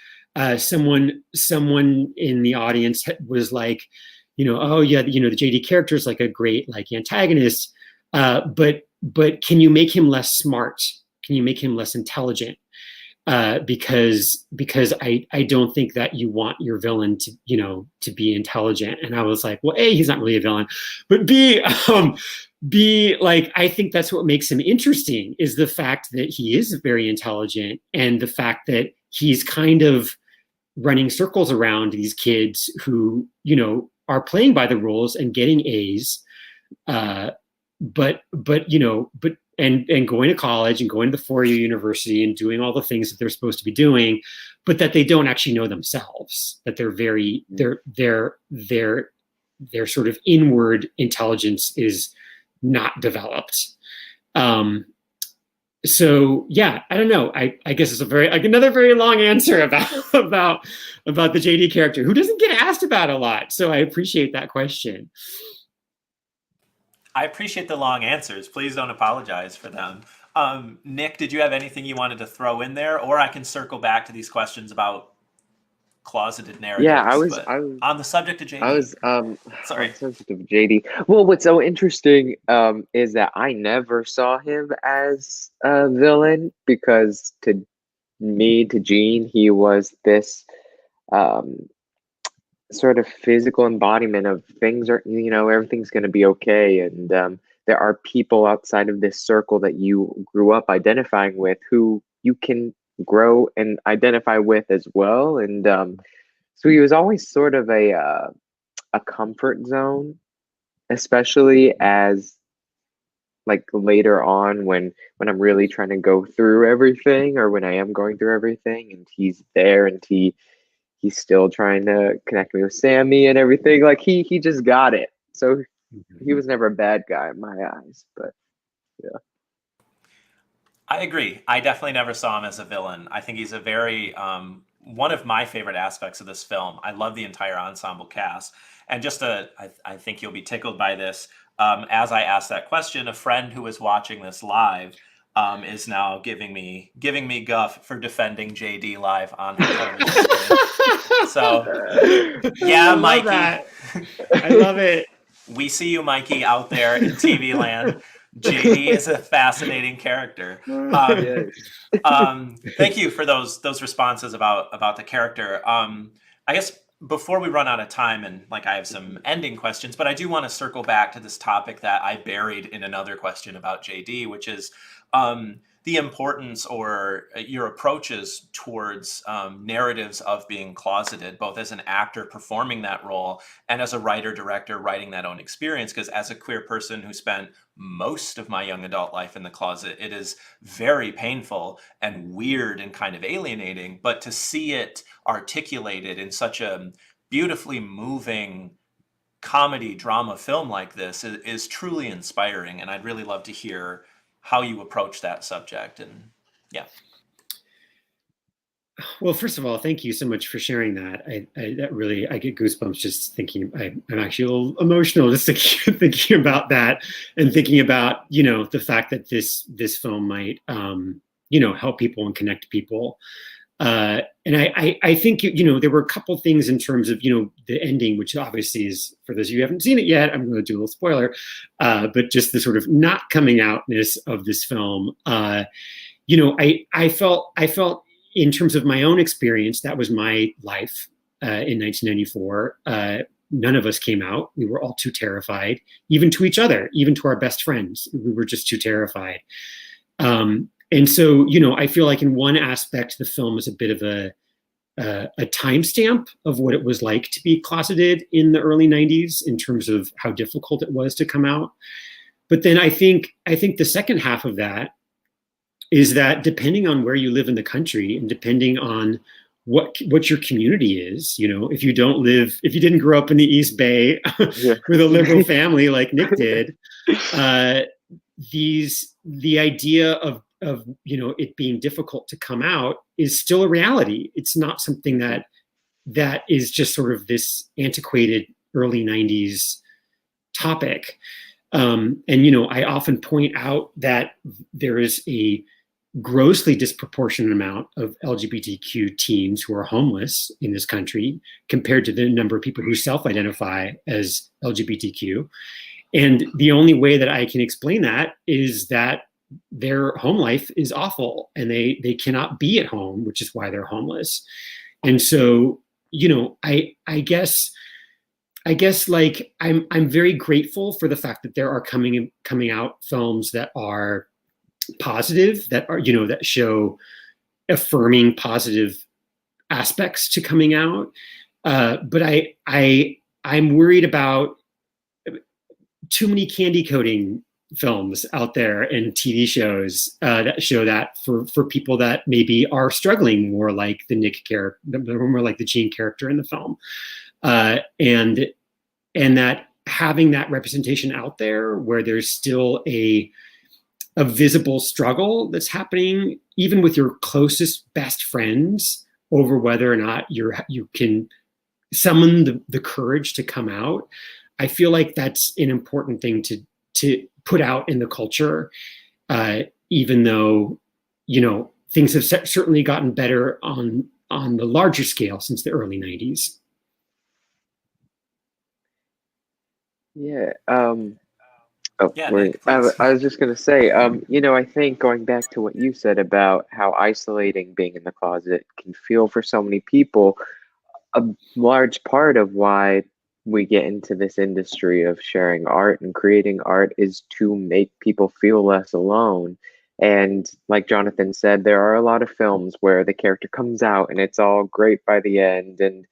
someone in the audience was like, oh yeah, the JD character is like a great like antagonist, but can you make him less smart? Can you make him less intelligent? Because I don't think that you want your villain to be intelligent. And I was like, well, A, he's not really a villain, but B, like, I think that's what makes him interesting, is the fact that he is very intelligent, and the fact that he's kind of running circles around these kids who, are playing by the rules and getting A's, but going to college and going to the four-year university and doing all the things that they're supposed to be doing, but that they don't actually know themselves, that their sort of inward intelligence is not developed. So yeah, I don't know. I guess it's a very another very long answer about the JD character who doesn't get asked about a lot. So I appreciate that question. I appreciate the long answers. Please don't apologize for them. Nick, did you have anything you wanted to throw in there, or I can circle back to these questions about closeted narratives? Yeah, I was on the subject of JD. I was Sorry. on the subject of JD. Well, what's so interesting is that I never saw him as a villain, because to me, to Gene, he was this um sort of physical embodiment of things are, everything's going to be okay, and there are people outside of this circle that you grew up identifying with who you can grow and identify with as well. And so he was always sort of a comfort zone, especially as like later on when I'm really trying to go through everything, or when I am going through everything, and he's there, and he's still trying to connect me with Sammy and everything. Like he just got it. So he was never a bad guy in my eyes. But yeah. I agree. I definitely never saw him as a villain. I think he's a very one of my favorite aspects of this film. I love the entire ensemble cast. And I think you'll be tickled by this. As I asked that question, a friend who was watching this live is now giving me guff for defending JD live on her television screen. So, yeah, Mikey. I love it. We see you, Mikey, out there in TV land. JD is a fascinating character. Thank you for those responses about the character. I guess before we run out of time, and like I have some ending questions, but I do want to circle back to this topic that I buried in another question about JD, which is the importance or your approaches towards narratives of being closeted, both as an actor performing that role and as a writer-director writing that own experience. Because as a queer person who spent most of my young adult life in the closet, it is very painful and weird and kind of alienating. But to see it articulated in such a beautifully moving comedy drama film like this is truly inspiring. And I'd really love to hear how you approach that subject. And yeah. Well, first of all, thank you so much for sharing that. I get goosebumps just thinking. I'm actually a little emotional just thinking about that, and thinking about the fact that this film might help people and connect people. And I think there were a couple things in terms of the ending, which obviously is, for those of you who haven't seen it yet, I'm going to do a little spoiler, but just the sort of not coming outness of this film. I felt in terms of my own experience, that was my life in 1994. None of us came out. We were all too terrified, even to each other, even to our best friends. We were just too terrified. And so, I feel like in one aspect, the film is a bit of a timestamp of what it was like to be closeted in the early 90s in terms of how difficult it was to come out. But then I think the second half of that is that depending on where you live in the country, and depending on what your community is, if you didn't grow up in the East Bay with a liberal family like Nick did, the idea of it being difficult to come out is still a reality. It's not something that is just sort of this antiquated early 90s topic. And I often point out that there is a grossly disproportionate amount of LGBTQ teens who are homeless in this country compared to the number of people who self-identify as LGBTQ. And the only way that I can explain that is that their home life is awful, and they cannot be at home, which is why they're homeless. And so, I guess like I'm very grateful for the fact that there are coming out films that are positive, that are, that show affirming positive aspects to coming out. But I'm worried about too many candy coating films out there and TV shows that show that for people that maybe are struggling more like the Nick character, more like the Gene character in the film, and that having that representation out there where there's still a a visible struggle that's happening even with your closest best friends over whether or not you can summon the courage to come out. I feel like that's an important thing to put out in the culture, even though, things have certainly gotten better on the larger scale since the early 90s. Yeah. Yeah, Wait. Nick, please. I was just gonna say, I think going back to what you said about how isolating being in the closet can feel for so many people, a large part of why we get into this industry of sharing art and creating art is to make people feel less alone. And like Jonathan said, there are a lot of films where the character comes out and it's all great by the end. And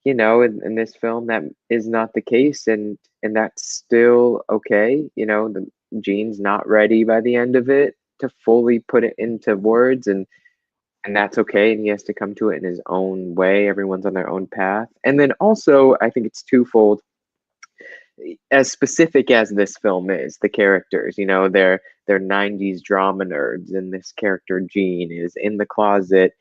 in this film that is not the case, and that's still okay. The Gene's not ready by the end of it to fully put it into words, and that's okay, and he has to come to it in his own way. Everyone's on their own path. And then also, I think it's twofold. As specific as this film is, the characters, they're 90s drama nerds, and this character Gene is in the closet.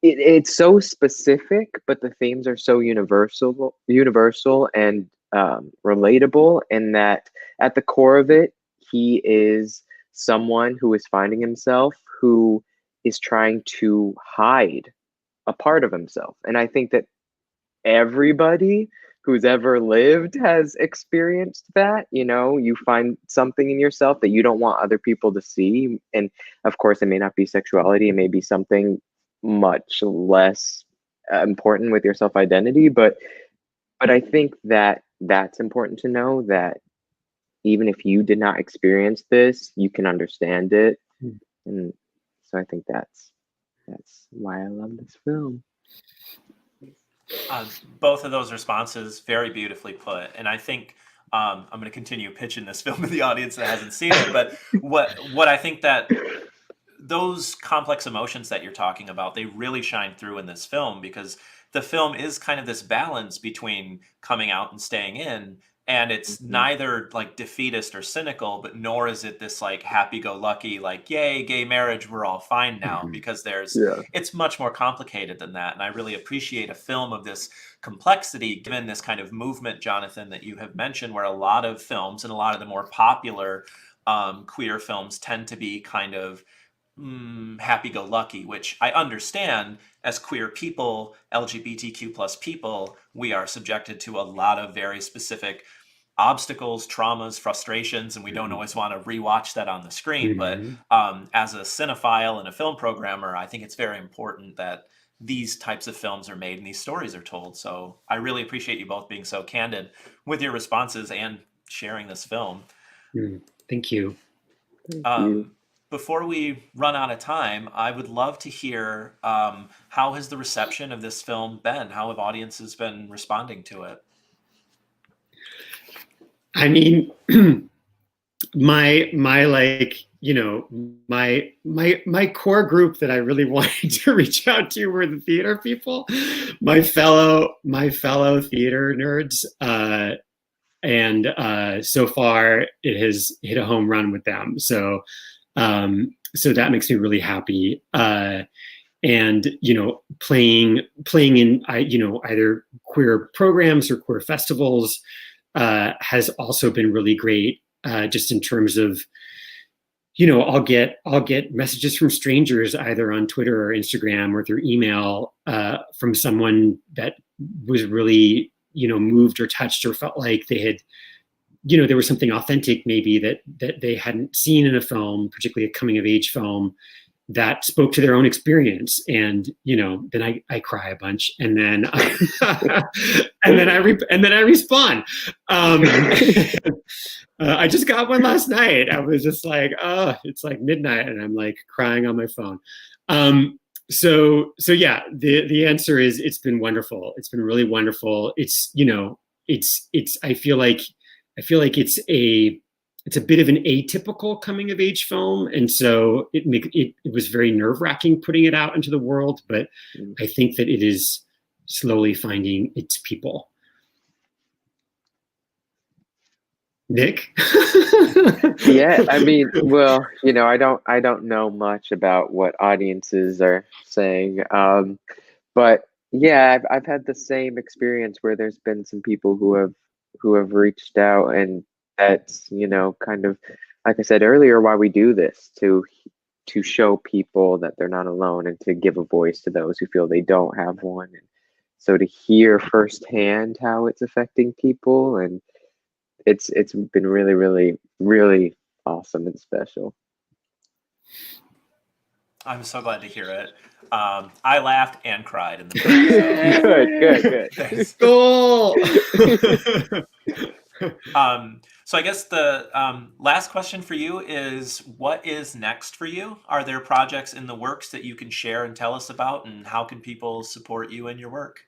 It's so specific, but the themes are so universal and relatable, in that at the core of it, he is someone who is finding himself, who is trying to hide a part of himself. And I think that everybody who's ever lived has experienced that. You find something in yourself that you don't want other people to see. And of course, it may not be sexuality, it may be something much less important with your self-identity, but I think that that's important to know, that even if you did not experience this, you can understand it. And so I think that's why I love this film. Both of those responses, very beautifully put. And I think I'm going to continue pitching this film to the audience that hasn't seen it. But what I think that those complex emotions that you're talking about, they really shine through in this film, because the film is kind of this balance between coming out and staying in. And it's neither like defeatist or cynical, but nor is it this like happy-go-lucky, like, yay, gay marriage, we're all fine now, because it's much more complicated than that. And I really appreciate a film of this complexity, given this kind of movement, Jonathan, that you have mentioned, where a lot of films and a lot of the more popular queer films tend to be kind of happy-go-lucky, which I understand. As queer people, LGBTQ plus people, we are subjected to a lot of very specific obstacles, traumas, frustrations, and we don't always want to rewatch that on the screen. But as a cinephile and a film programmer, I think it's very important that these types of films are made and these stories are told. So I really appreciate you both being so candid with your responses and sharing this film. Thank you. Before we run out of time, I would love to hear how has the reception of this film been? How have audiences been responding to it? I mean, my core group that I really wanted to reach out to were the theater people, my fellow theater nerds, and so far it has hit a home run with them. So that makes me really happy. And playing in either queer programs or queer festivals has also been really great, just in terms of, I'll get messages from strangers either on Twitter or Instagram or through email from someone that was really, moved or touched or felt like they had, there was something authentic maybe that they hadn't seen in a film, particularly a coming of age film, that spoke to their own experience. And, then I cry a bunch, and then and then I respond. I just got one last night. I was just like, oh, it's like midnight, and I'm like crying on my phone. So yeah, the answer is it's been wonderful. It's been really wonderful. It's, I feel like it's a bit of an atypical coming of age film. And so it was very nerve-wracking putting it out into the world, but I think that it is slowly finding its people. Nick? Yeah, I mean, well, I don't know much about what audiences are saying. But yeah, I've had the same experience where there's been some people who have reached out, and that's, kind of like I said earlier, why we do this, to show people that they're not alone and to give a voice to those who feel they don't have one. And so to hear firsthand how it's affecting people, and it's been really, really, really awesome and special. I'm so glad to hear it. I laughed and cried in the movie. Good. Thanks. Cool. So I guess the last question for you is, what is next for you? Are there projects in the works that you can share and tell us about, and how can people support you and your work?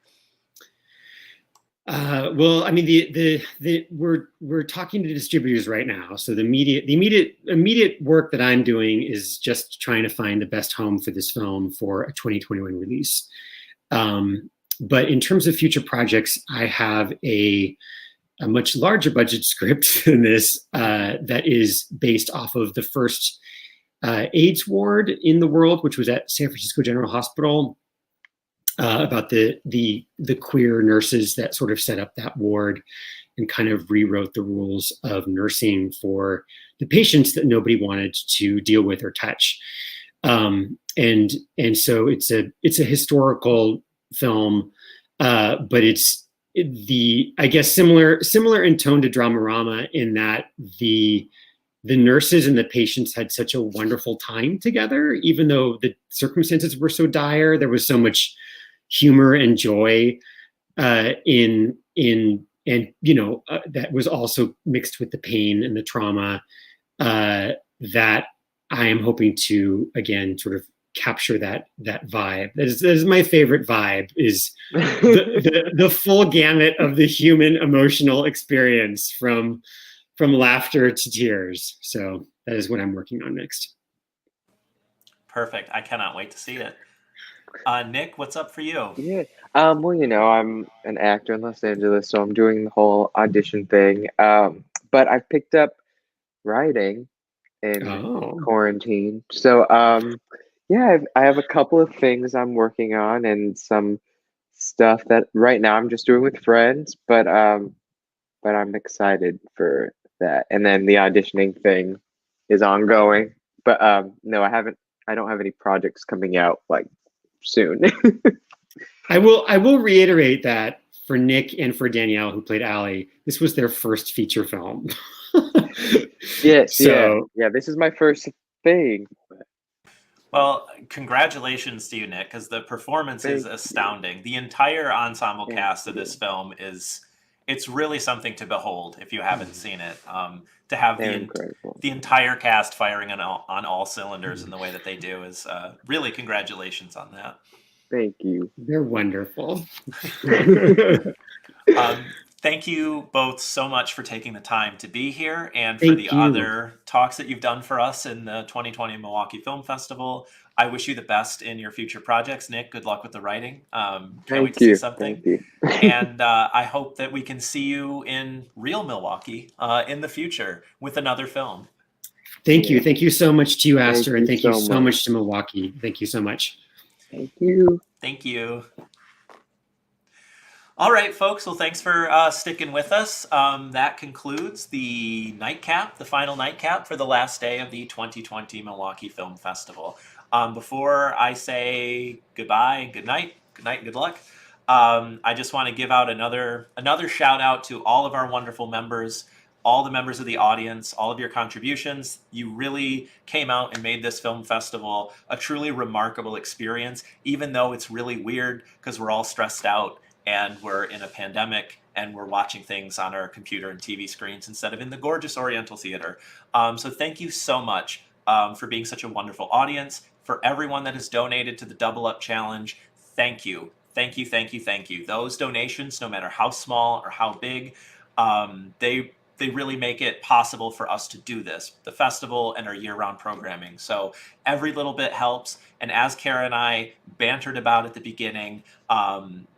Well, I mean, we're talking to distributors right now. So the immediate work that I'm doing is just trying to find the best home for this film for a 2021 release. But in terms of future projects, I have a much larger budget script than this that is based off of the first AIDS ward in the world, which was at San Francisco General Hospital. About the queer nurses that sort of set up that ward and kind of rewrote the rules of nursing for the patients that nobody wanted to deal with or touch. And so it's a historical film, but it's I guess similar in tone to Dramarama, in that the nurses and the patients had such a wonderful time together, even though the circumstances were so dire. There was so much humor and joy in that was also mixed with the pain and the trauma that I am hoping to, again, sort of capture that vibe. That is my favorite vibe, is the full gamut of the human emotional experience, from laughter to tears. So that is what I'm working on next. Perfect. I cannot wait to see it. Nick, what's up for you? Yeah. Well, I'm an actor in Los Angeles, so I'm doing the whole audition thing. But I've picked up writing in quarantine. So, yeah, I have a couple of things I'm working on, and some stuff that right now I'm just doing with friends, but I'm excited for that. And then the auditioning thing is ongoing. But no, I don't have any projects coming out like soon. I will reiterate that for Nick and for Danielle, who played Allie, this was their first feature film. Yes, so, yeah, this is my first thing. Well, congratulations to you, Nick, because the performance is astounding. The entire ensemble cast of this film it's really something to behold if you haven't seen it. To have the entire cast firing on all cylinders in the way that they do is really, congratulations on that. Thank you. They're wonderful. Thank you both so much for taking the time to be here, and for the other talks that you've done for us in the 2020 Milwaukee Film Festival. I wish you the best in your future projects. Nick, good luck with the writing. Can't wait to see something. Thank you. And I hope that we can see you in real Milwaukee in the future with another film. Thank you. Thank you so much to you, Astor, and thank you so much to Milwaukee. Thank you so much. Thank you. Thank you. All right, folks. Well, thanks for sticking with us. That concludes the Nightcap, the final Nightcap for the last day of the 2020 Milwaukee Film Festival. Before I say goodbye, good night, good luck, I just want to give out another shout out to all of our wonderful members, all the members of the audience, all of your contributions. You really came out and made this film festival a truly remarkable experience, even though it's really weird because we're all stressed out and we're in a pandemic and we're watching things on our computer and TV screens instead of in the gorgeous Oriental Theater. So thank you so much for being such a wonderful audience. For everyone that has donated to the Double Up Challenge, thank you. Thank you, thank you, thank you. Those donations, no matter how small or how big, they really make it possible for us to do this, the festival and our year-round programming. So every little bit helps. And as Kara and I bantered about at the beginning,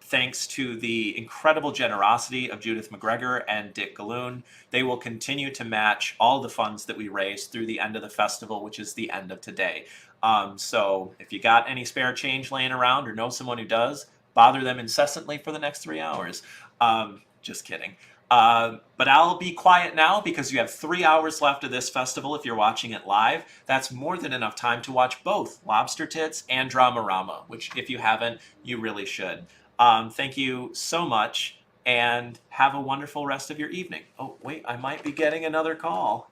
thanks to the incredible generosity of Judith McGregor and Dick Galoon, they will continue to match all the funds that we raise through the end of the festival, which is the end of today. So if you got any spare change laying around or know someone who does, bother them incessantly for the next 3 hours. Just kidding. But I'll be quiet now because you have 3 hours left of this festival if you're watching it live. That's more than enough time to watch both Lobster Tits and Dramarama, which if you haven't, you really should. Thank you so much and have a wonderful rest of your evening. Oh, wait, I might be getting another call.